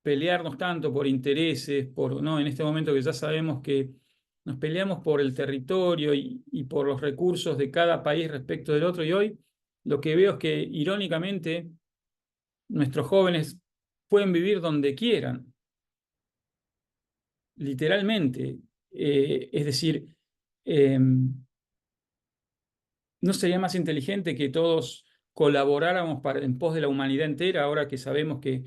pelearnos tanto por intereses, ¿no? En este momento que ya sabemos que nos peleamos por el territorio y por los recursos de cada país respecto del otro, y hoy lo que veo es que irónicamente nuestros jóvenes pueden vivir donde quieran, literalmente. Es decir, eh, ¿no sería más inteligente que todos colaboráramos en pos de la humanidad entera, ahora que sabemos que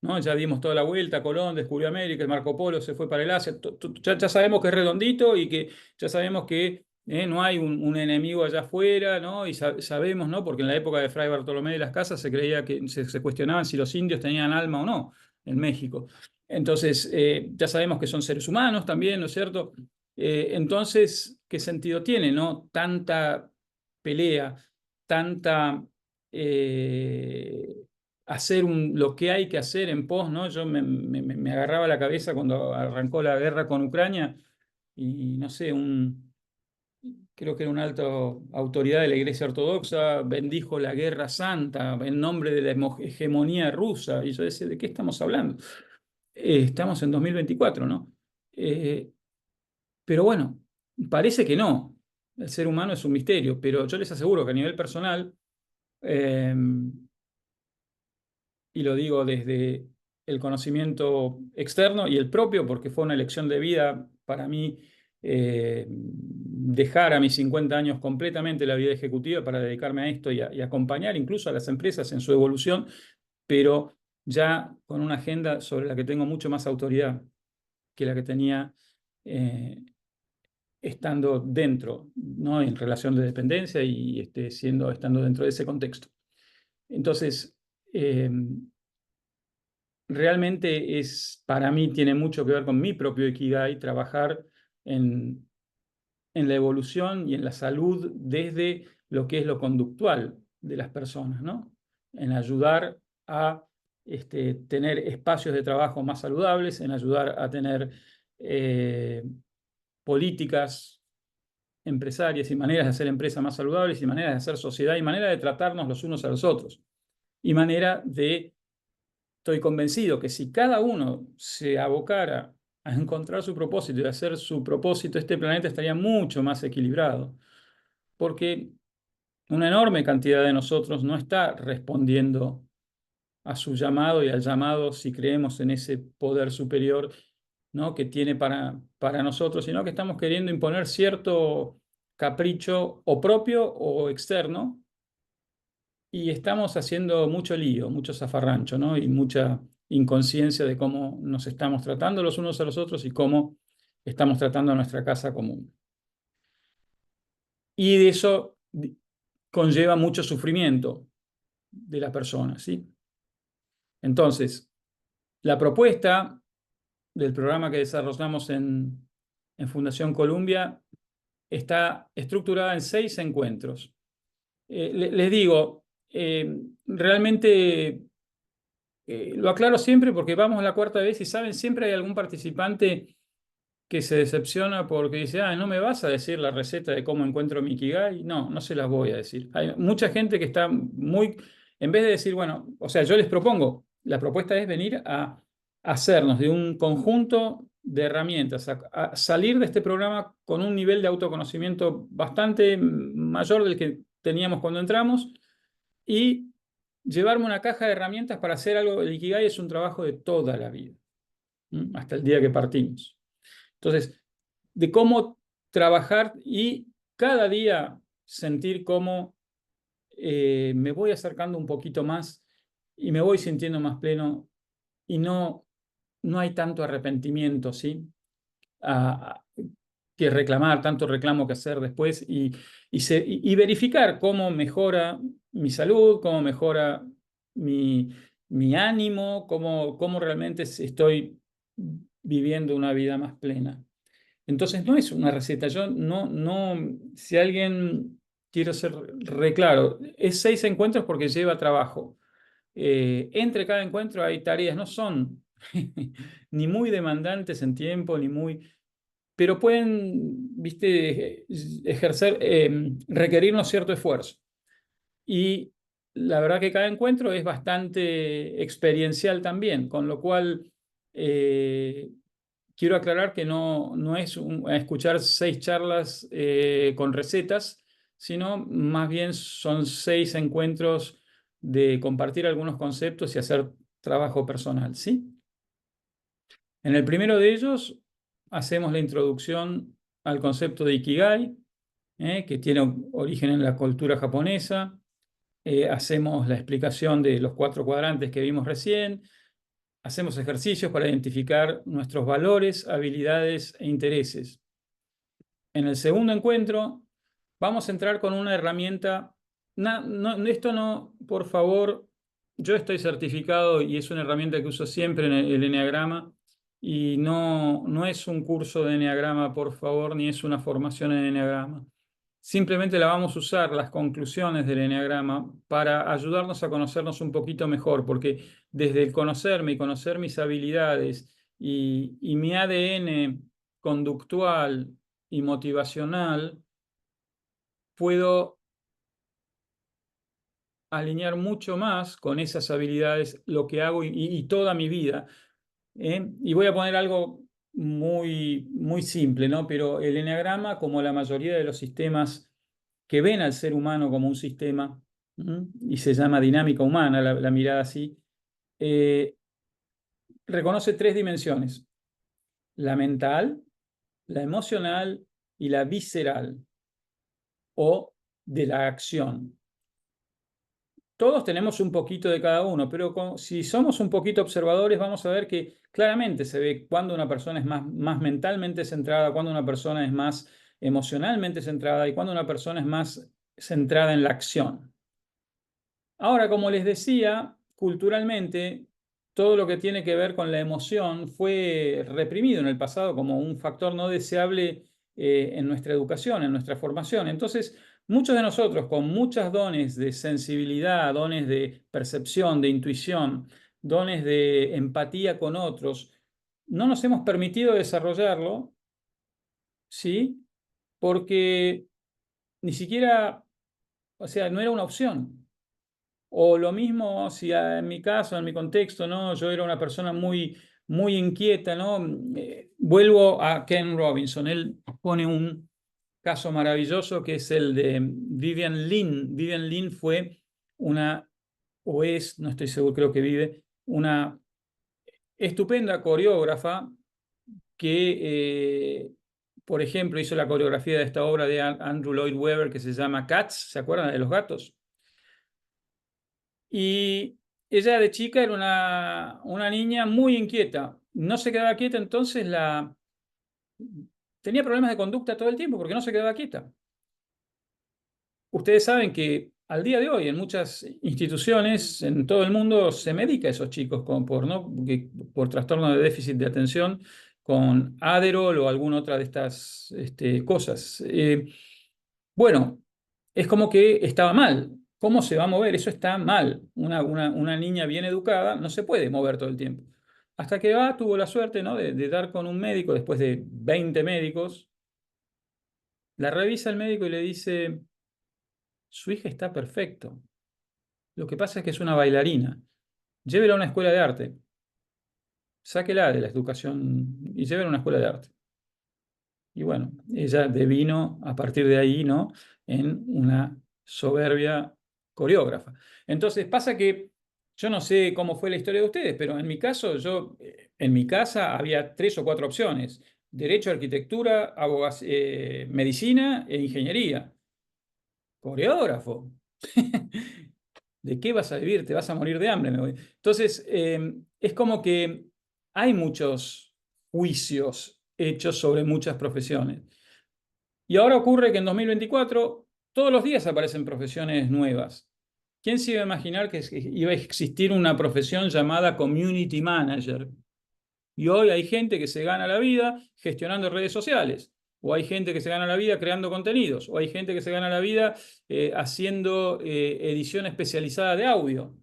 ¿no? Ya dimos toda la vuelta, Colón descubrió América, el Marco Polo se fue para el Asia, ya sabemos que es redondito y que ya sabemos que No hay un enemigo allá afuera, ¿no? Y sabemos, ¿no? Porque en la época de Fray Bartolomé de las Casas se creía que se cuestionaban si los indios tenían alma o no en México. Entonces, ya sabemos que son seres humanos también, ¿no es cierto? Entonces, ¿qué sentido tiene, no? Tanta pelea, tanta hacer lo que hay que hacer en pos, ¿no? Yo me agarraba la cabeza cuando arrancó la guerra con Ucrania y no sé, creo que era una alta autoridad de la Iglesia Ortodoxa, bendijo la Guerra Santa en nombre de la hegemonía rusa. Y yo decía, ¿de qué estamos hablando? Estamos en 2024, ¿no? Pero bueno, parece que no. El ser humano es un misterio, pero yo les aseguro que a nivel personal, eh, y lo digo desde el conocimiento externo y el propio, porque fue una elección de vida para mí dejar a mis 50 años completamente la vida ejecutiva para dedicarme a esto y acompañar incluso a las empresas en su evolución, pero ya con una agenda sobre la que tengo mucho más autoridad que la que tenía estando dentro, ¿no? En relación de dependencia y estando dentro de ese contexto. Entonces, realmente para mí tiene mucho que ver con mi propio Ikigai, trabajar en la evolución y en la salud desde lo que es lo conductual de las personas, ¿no? En ayudar a tener espacios de trabajo más saludables, en ayudar a tener políticas empresarias y maneras de hacer empresas más saludables y maneras de hacer sociedad y manera de tratarnos los unos a los otros y manera de. Estoy convencido que si cada uno se abocara a encontrar su propósito y a hacer su propósito, este planeta estaría mucho más equilibrado, porque una enorme cantidad de nosotros no está respondiendo a su llamado y al llamado si creemos en ese poder superior, ¿no? que tiene para nosotros, sino que estamos queriendo imponer cierto capricho o propio o externo y estamos haciendo mucho lío, mucho zafarrancho, ¿no? Y mucha inconsciencia de cómo nos estamos tratando los unos a los otros y cómo estamos tratando a nuestra casa común. Y de eso conlleva mucho sufrimiento de la persona, ¿sí? Entonces, la propuesta del programa que desarrollamos en Fundación Columbia está estructurada en 6 encuentros. Les digo, realmente lo aclaro siempre porque vamos a la 4ª vez y saben, siempre hay algún participante que se decepciona porque dice, no me vas a decir la receta de cómo encuentro mi Ikigai. No, no se las voy a decir. Hay mucha gente que está en vez de decir, bueno, o sea, yo les propongo, la propuesta es venir a hacernos de un conjunto de herramientas, a salir de este programa con un nivel de autoconocimiento bastante mayor del que teníamos cuando entramos y llevarme una caja de herramientas para hacer algo. El Ikigai es un trabajo de toda la vida, hasta el día que partimos. Entonces, de cómo trabajar y cada día sentir cómo me voy acercando un poquito más y me voy sintiendo más pleno y no hay tanto arrepentimiento, ¿sí? Que reclamar, tanto reclamo que hacer después y verificar cómo mejora mi salud, cómo mejora mi ánimo, cómo realmente estoy viviendo una vida más plena. Entonces no es una receta, yo no, si alguien quiere ser re claro, es 6 encuentros porque lleva trabajo. Entre cada encuentro hay tareas, no son ni muy demandantes en tiempo, ni muy, pero pueden, viste, ejercer, requerirnos cierto esfuerzo. Y la verdad que cada encuentro es bastante experiencial también, con lo cual quiero aclarar que no es escuchar 6 charlas con recetas, sino más bien son 6 encuentros de compartir algunos conceptos y hacer trabajo personal, ¿sí? En el primero de ellos hacemos la introducción al concepto de Ikigai, que tiene origen en la cultura japonesa. Hacemos la explicación de los 4 cuadrantes que vimos recién. Hacemos ejercicios para identificar nuestros valores, habilidades e intereses. En el segundo encuentro vamos a entrar con una herramienta. Esto no, por favor, yo estoy certificado y es una herramienta que uso siempre en el Eneagrama y no es un curso de Eneagrama, por favor, ni es una formación en Eneagrama. Simplemente la vamos a usar, las conclusiones del Eneagrama, para ayudarnos a conocernos un poquito mejor, porque desde el conocerme y conocer mis habilidades y mi ADN conductual y motivacional, puedo alinear mucho más con esas habilidades lo que hago y toda mi vida. Y voy a poner algo muy simple, ¿no? Pero el eneagrama, como la mayoría de los sistemas que ven al ser humano como un sistema, y se llama dinámica humana, la mirada así, eh, reconoce tres dimensiones: la mental, la emocional y la visceral, o de la acción. Todos tenemos un poquito de cada uno, pero si somos un poquito observadores, vamos a ver que claramente se ve cuando una persona es más mentalmente centrada, cuando una persona es más emocionalmente centrada y cuando una persona es más centrada en la acción. Ahora, como les decía, culturalmente, todo lo que tiene que ver con la emoción fue reprimido en el pasado como un factor no deseable en nuestra educación, en nuestra formación. Entonces, muchos de nosotros con muchos dones de sensibilidad, dones de percepción, de intuición, dones de empatía con otros, no nos hemos permitido desarrollarlo, ¿sí? Porque ni siquiera, o sea, no era una opción. O lo mismo si en mi caso, en mi contexto, ¿no? Yo era una persona muy inquieta, ¿no? Vuelvo a Ken Robinson. Él pone un caso maravilloso que es el de Vivian Lynn. Vivian Lynn fue una, o es, no estoy seguro, creo que vive, una estupenda coreógrafa que, por ejemplo, hizo la coreografía de esta obra de Andrew Lloyd Webber que se llama Cats. ¿Se acuerdan de los gatos? Y ella de chica era una niña muy inquieta. No se quedaba quieta, entonces tenía problemas de conducta todo el tiempo porque no se quedaba quieta. Ustedes saben que al día de hoy en muchas instituciones en todo el mundo se medica a esos chicos por trastorno de déficit de atención con Adderall o alguna otra de estas cosas. Bueno, es como que estaba mal. ¿Cómo se va a mover? Eso está mal. Una niña bien educada no se puede mover todo el tiempo. Hasta que tuvo la suerte, ¿no? de dar con un médico después de 20 médicos. La revisa el médico y le dice: su hija está perfecto. Lo que pasa es que es una bailarina. Llévela a una escuela de arte. Sáquela de la educación y llévela a una escuela de arte. Y bueno, ella devino a partir de ahí, ¿no? En una soberbia coreógrafa. Entonces pasa que yo no sé cómo fue la historia de ustedes, pero en mi caso, en mi casa había 3 o 4 opciones: derecho, arquitectura, medicina e ingeniería. Coreógrafo. ¿De qué vas a vivir? Te vas a morir de hambre. Entonces, es como que hay muchos juicios hechos sobre muchas profesiones. Y ahora ocurre que en 2024 todos los días aparecen profesiones nuevas. ¿Quién se iba a imaginar que iba a existir una profesión llamada Community Manager? Y hoy hay gente que se gana la vida gestionando redes sociales, o hay gente que se gana la vida creando contenidos, o hay gente que se gana la vida haciendo edición especializada de audio.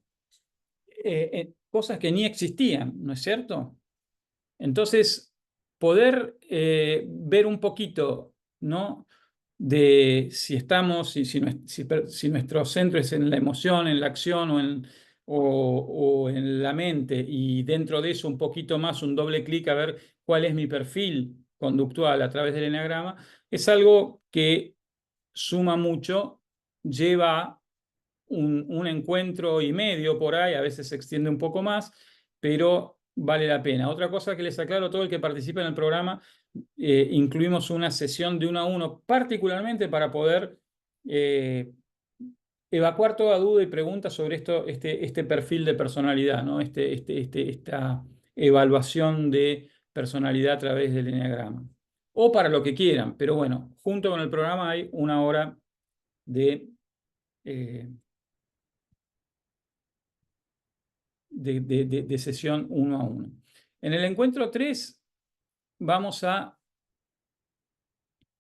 Cosas que ni existían, ¿no es cierto? Entonces, poder ver un poquito, ¿no? De si estamos, si nuestro centro es en la emoción, en la acción o en la mente, y dentro de eso un poquito más, un doble clic a ver cuál es mi perfil conductual a través del eneagrama, es algo que suma mucho, lleva un encuentro y medio por ahí, a veces se extiende un poco más, pero vale la pena. Otra cosa que les aclaro a todo el que participa en el programa: incluimos una sesión de 1 a 1, particularmente para poder evacuar toda duda y pregunta sobre este perfil de personalidad, ¿no? Esta evaluación de personalidad a través del eneagrama. o para lo que quieran. Pero bueno, junto con el programa hay 1 hora de, de sesión 1 a 1. En el encuentro 3 vamos a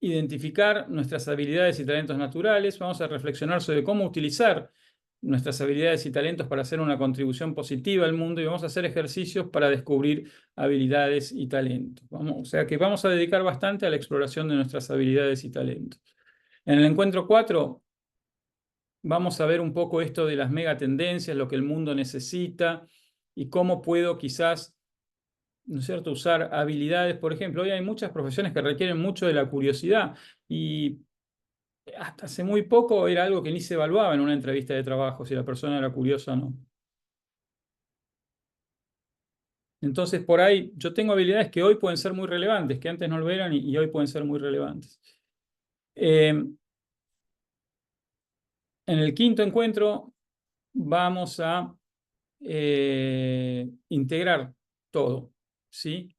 identificar nuestras habilidades y talentos naturales, vamos a reflexionar sobre cómo utilizar nuestras habilidades y talentos para hacer una contribución positiva al mundo y vamos a hacer ejercicios para descubrir habilidades y talentos. O sea que vamos a dedicar bastante a la exploración de nuestras habilidades y talentos. En el encuentro 4 vamos a ver un poco esto de las megatendencias, lo que el mundo necesita y cómo puedo quizás, ¿no es cierto?, usar habilidades. Por ejemplo, hoy hay muchas profesiones que requieren mucho de la curiosidad y hasta hace muy poco era algo que ni se evaluaba en una entrevista de trabajo, si la persona era curiosa o no. Entonces, por ahí yo tengo habilidades que hoy pueden ser muy relevantes, que antes no lo eran y hoy pueden ser muy relevantes. En el quinto encuentro vamos a integrar todo, ¿sí?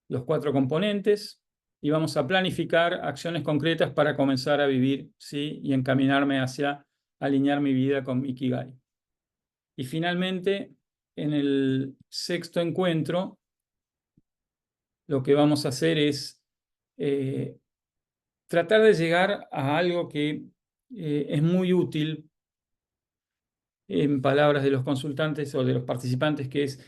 Los 4 componentes y vamos a planificar acciones concretas para comenzar a vivir, ¿sí? Y encaminarme hacia alinear mi vida con mi Ikigai. Y finalmente, en el sexto encuentro, lo que vamos a hacer es tratar de llegar a algo que es muy útil en palabras de los consultantes o de los participantes, que es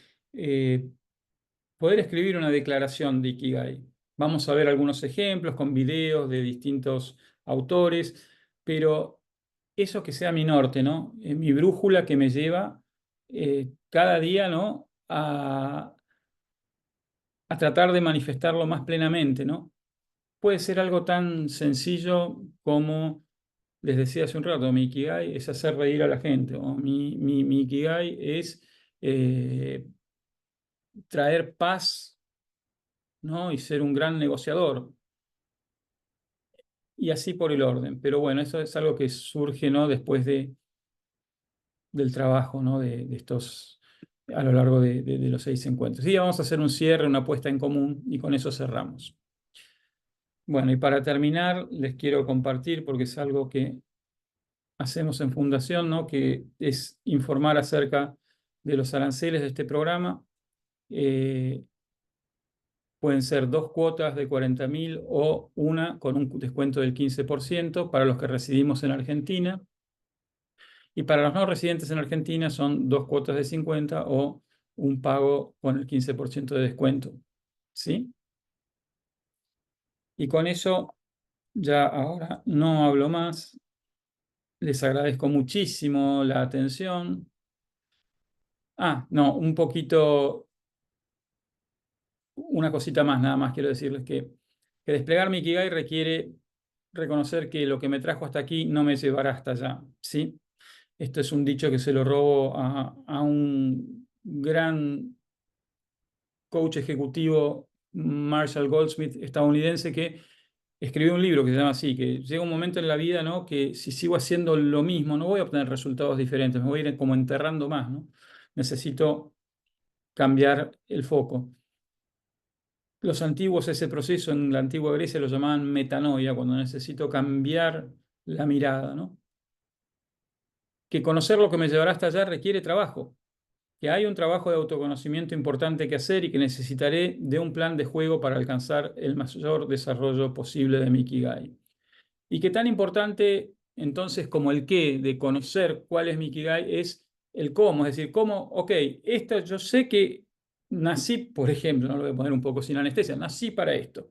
poder escribir una declaración de Ikigai. Vamos a ver algunos ejemplos con videos de distintos autores, pero eso que sea mi norte, ¿no? Mi brújula que me lleva cada día, ¿no?, a tratar de manifestarlo más plenamente, ¿no? Puede ser algo tan sencillo como, les decía hace un rato, mi Ikigai es hacer reír a la gente, o mi Ikigai es traer paz, ¿no?, y ser un gran negociador. Y así por el orden. Pero bueno, eso es algo que surge, ¿no?, después del trabajo, ¿no?, de estos, a lo largo de los 6 encuentros. Y vamos a hacer un cierre, una puesta en común, y con eso cerramos. Bueno, y para terminar, les quiero compartir, porque es algo que hacemos en Fundación, ¿no?, que es informar acerca de los aranceles de este programa. Pueden ser 2 cuotas de 40.000 o una con un descuento del 15% para los que residimos en Argentina. Y para los no residentes en Argentina son 2 cuotas de 50 o un pago con el 15% de descuento. ¿Sí? Y con eso ya ahora no hablo más. Les agradezco muchísimo la atención. No, un poquito, una cosita más, nada más quiero decirles que desplegar mi Ikigai requiere reconocer que lo que me trajo hasta aquí no me llevará hasta allá, ¿sí? Esto es un dicho que se lo robo a un gran coach ejecutivo, Marshall Goldsmith, estadounidense, que escribió un libro que se llama así, que llega un momento en la vida, ¿no?, que si sigo haciendo lo mismo, no voy a obtener resultados diferentes, me voy a ir como enterrando más, ¿no? Necesito cambiar el foco. Los antiguos, ese proceso en la antigua Grecia lo llamaban metanoia, cuando necesito cambiar la mirada, ¿no? Que conocer lo que me llevará hasta allá requiere trabajo, que hay un trabajo de autoconocimiento importante que hacer y que necesitaré de un plan de juego para alcanzar el mayor desarrollo posible de mi Ikigai. Y que tan importante entonces como el qué de conocer cuál es mi Ikigai es el cómo, es decir, cómo, ok, esto yo sé que nací, por ejemplo, no lo voy a poner un poco sin anestesia, nací para esto.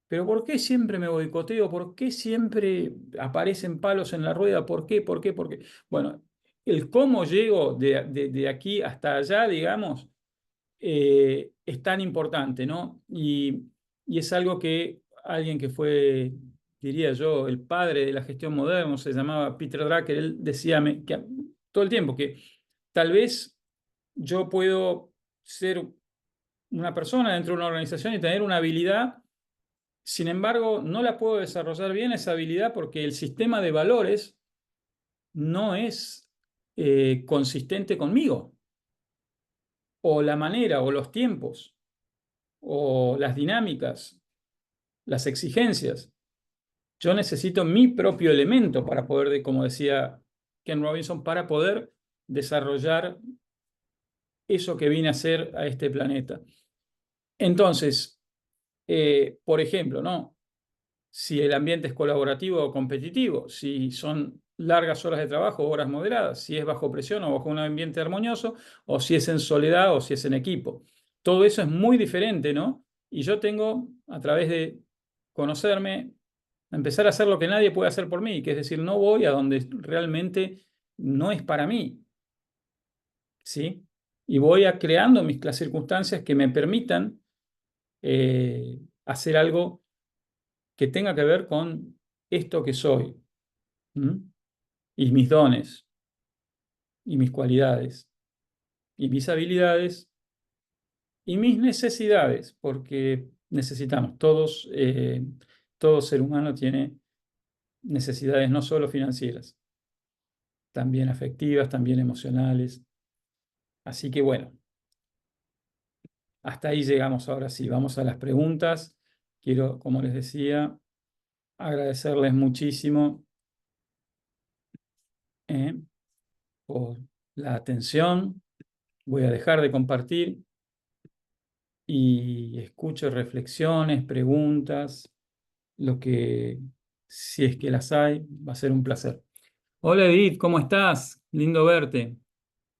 Pero ¿por qué siempre me boicoteo? ¿Por qué siempre aparecen palos en la rueda? ¿Por qué? ¿Por qué? ¿Por qué? Bueno, el cómo llego de aquí hasta allá, digamos, es tan importante, ¿no? Y es algo que alguien que fue, diría yo, el padre de la gestión moderna, se llamaba Peter Drucker, él decía que todo el tiempo que tal vez yo puedo ser una persona dentro de una organización y tener una habilidad. Sin embargo, no la puedo desarrollar bien esa habilidad porque el sistema de valores no es consistente conmigo, o la manera, o los tiempos, o las dinámicas, las exigencias. Yo necesito mi propio elemento para poder, como decía Ken Robinson, para poder desarrollar eso que vine a hacer a este planeta. Entonces, por ejemplo, ¿no? Si el ambiente es colaborativo o competitivo, si son largas horas de trabajo o horas moderadas, si es bajo presión o bajo un ambiente armonioso, o si es en soledad o si es en equipo. Todo eso es muy diferente, ¿no? Y yo tengo, a través de conocerme, empezar a hacer lo que nadie puede hacer por mí, que es decir, no voy a donde realmente no es para mí, ¿sí? Y voy a creando las circunstancias que me permitan hacer algo que tenga que ver con esto que soy, ¿m? Y mis dones, y mis cualidades, y mis habilidades, y mis necesidades, porque necesitamos, todo ser humano tiene necesidades no solo financieras, también afectivas, también emocionales. Así que bueno, hasta ahí llegamos ahora sí. Vamos a las preguntas. Quiero, como les decía, agradecerles muchísimo por la atención. Voy a dejar de compartir y escucho reflexiones, preguntas, lo que, si es que las hay, va a ser un placer. Hola Edith, ¿cómo estás? Lindo verte.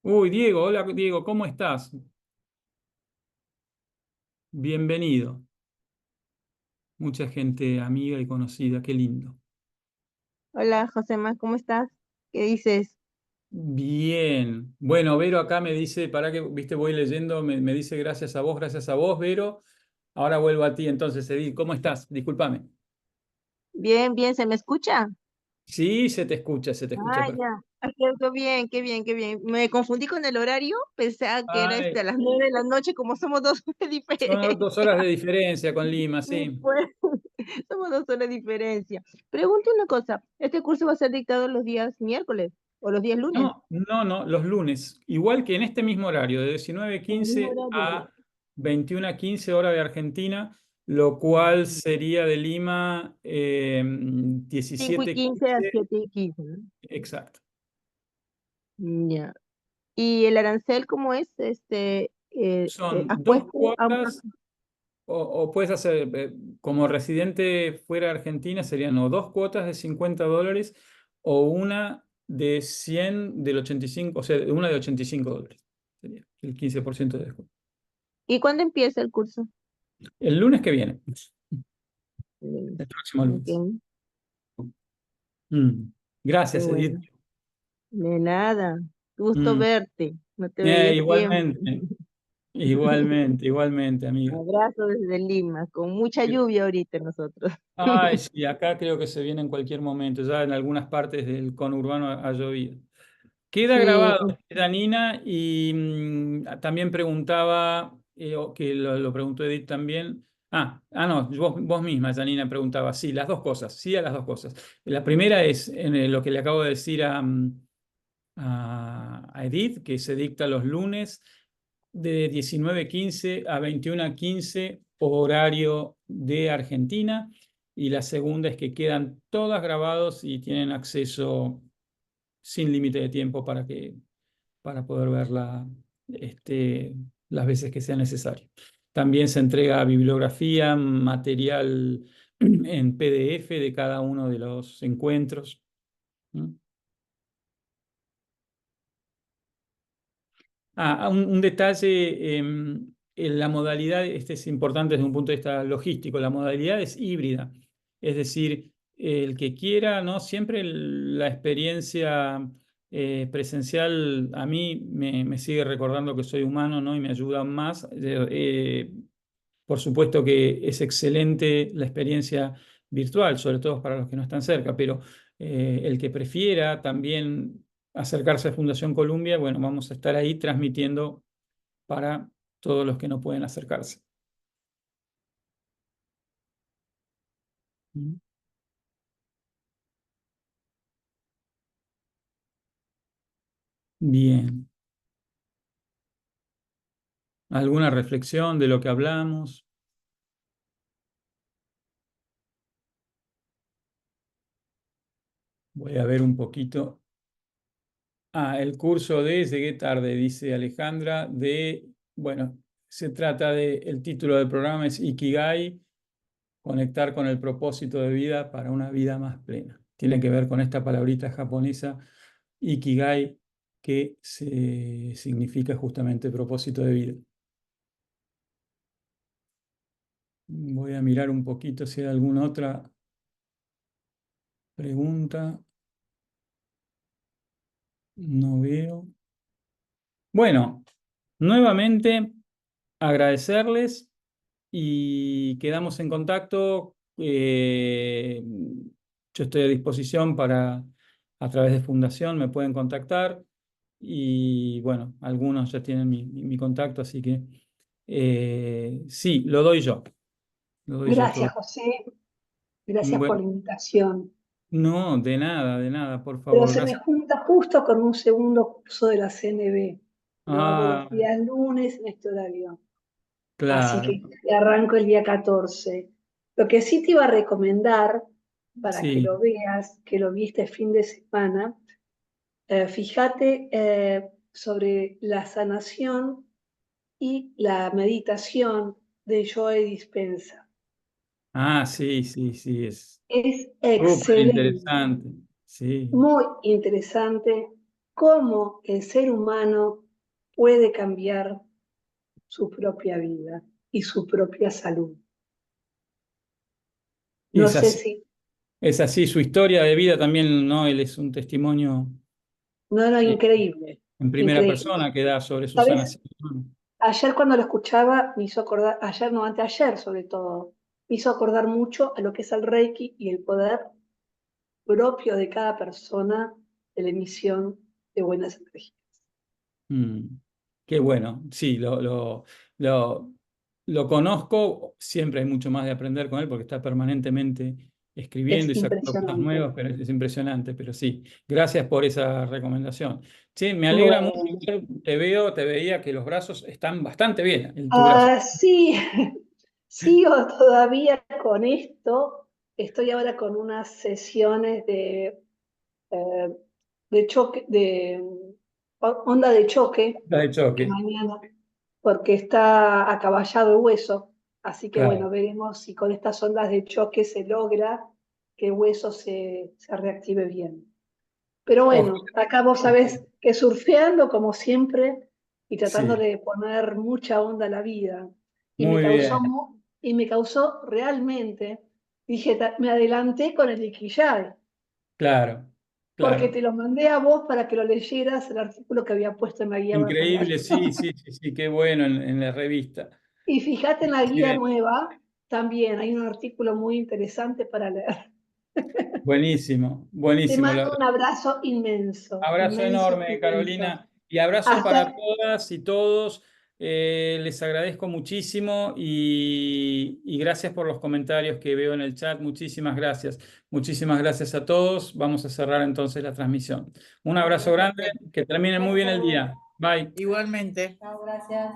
Uy, Diego, hola Diego, ¿cómo estás? Bienvenido. Mucha gente amiga y conocida, qué lindo. Hola, Josema, ¿cómo estás? ¿Qué dices? Bien. Bueno, Vero acá me dice, para que, viste, voy leyendo, me dice gracias a vos, Vero. Ahora vuelvo a ti entonces, Edith, ¿cómo estás? Discúlpame. Bien, bien, ¿se me escucha? Sí, se te escucha Ah, perfecto. ya. Ah, qué bien, qué bien, qué bien. Me confundí con el horario, pensaba que era Ay, a las 9 de la noche, como somos dos horas son diferentes. 2 horas de diferencia con Lima, Sí, sí. pues, somos 2 horas de diferencia. Pregunto una cosa, ¿este curso va a ser dictado los días miércoles o los días lunes? No, los lunes, igual que en este mismo horario, de En el mismo 19:15 horario. a 21:15 hora de Argentina, lo cual sería de Lima 5 y 15 a 17:15, 7:15, ¿no? exacto. Ya. ¿Y el arancel cómo es? Son ¿Has 2 puesto a cuotas, o puedes hacer, como residente fuera de Argentina, serían o 2 cuotas de $50 o una de 100 del 85, o sea, una de $85. Sería el 15% de descuento. ¿Y cuándo empieza el curso? El lunes que viene, Mm, el próximo lunes. ok, Mm. qué Gracias, Edith. bueno. De nada. Gusto Mm. verte. No te veía tiempo. Igualmente, igualmente, amiga. Abrazo desde Lima, con mucha lluvia ahorita nosotros. Ay, sí, acá creo que se viene en cualquier momento. Ya en algunas partes del conurbano ha llovido. Queda Sí, grabado, Janina, y también preguntaba, que lo preguntó Edith también. No, vos misma, Janina, preguntaba. Sí, las dos cosas, sí a las dos cosas. La primera es en lo que le acabo de decir a Edith, que se dicta los lunes de 19:15 a 21:15 horario de Argentina. Y la segunda es que quedan todas grabados y tienen acceso sin límite de tiempo para poder verla las veces que sea necesario. También se entrega bibliografía, material en PDF de cada uno de los encuentros. ¿Mm? Un detalle, en la modalidad, este es importante desde un punto de vista logístico, la modalidad es híbrida, es decir, el que quiera, ¿no? Siempre la experiencia presencial a mí me sigue recordando que soy humano, ¿no? Y me ayuda más. Por supuesto que es excelente la experiencia virtual, sobre todo para los que no están cerca, pero el que prefiera también acercarse a Fundación Columbia, bueno, vamos a estar ahí transmitiendo para todos los que no pueden acercarse. Mm. Bien. ¿Alguna reflexión de lo que hablamos? Voy a ver un poquito. El curso de Llegué tarde, dice Alejandra, bueno, se trata el título del programa es Ikigai, conectar con el propósito de vida para una vida más plena. Tiene que ver con esta palabrita japonesa, Ikigai, que significa justamente propósito de vida. Voy a mirar un poquito si hay alguna otra pregunta. No veo. Bueno, nuevamente agradecerles y quedamos en contacto. Yo estoy a disposición a través de Fundación, me pueden contactar y bueno, algunos ya tienen mi contacto, así que sí, lo doy yo. Lo doy yo todo. Gracias, José. Gracias por Bueno, la invitación. no, de nada, por Pero favor, se me gracias. junta justo con un segundo curso de la CNB. Lo hago Ah, los días lunes en este horario. Así claro, que arranco el día 14. Lo que sí te iba a recomendar, para que sí. lo veas, que lo viste fin de semana, fíjate sobre la sanación y la meditación de Joe Dispenza. Sí, sí, sí, es Es súper excelente, interesante. Sí. muy interesante cómo el ser humano puede cambiar su propia vida y su propia salud. Y No sé si, es así, su historia de vida también, ¿no? Él es un testimonio no, eh, increíble, en primera increíble. persona que da sobre su ¿Sabes? sanación. Ayer cuando lo escuchaba me hizo acordar, ayer no, anteayer sobre todo, me hizo acordar mucho a lo que es el Reiki y el poder propio de cada persona de la emisión de buenas energías. Mm, qué bueno, sí, lo conozco, siempre hay mucho más de aprender con él porque está permanentemente escribiendo Es y sacando cosas impresionante. nuevas, pero es impresionante, pero sí, gracias por esa recomendación. Sí, me alegra mucho, Bueno. te veía que los brazos están bastante bien, en tu brazo. Sí, sigo todavía con esto. Estoy ahora con unas sesiones eh, de choque, de onda de choque, La de porque choque, mañana, porque está acaballado el hueso. Así que bueno, claro. veremos si con estas ondas de choque se logra que el hueso se reactive bien. Pero Ojalá. bueno, acá vos sabés que surfeando como siempre y Sí, tratándole de poner mucha onda a la vida. muy bien, Y me causó realmente, dije, me adelanté con el Ikigai, claro, porque claro. te lo mandé a vos para que lo leyeras, el artículo que había puesto en la guía para Increíble, sí, sí, sí, sí, qué bueno en la revista. Y fíjate en la guía Sí, nueva, también hay un artículo muy interesante para leer. buenísimo, Te buenísimo. mando un abrazo inmenso, Abrazo inmenso, enorme, inmenso. Carolina, y abrazo para Hasta, todas y todos. Les agradezco muchísimo y gracias por los comentarios que veo en el chat. Muchísimas gracias. Muchísimas gracias a todos. Vamos a cerrar entonces la transmisión. Un abrazo grande, Perfecto. que termine muy bien el día. Bye. Igualmente. Chao, gracias.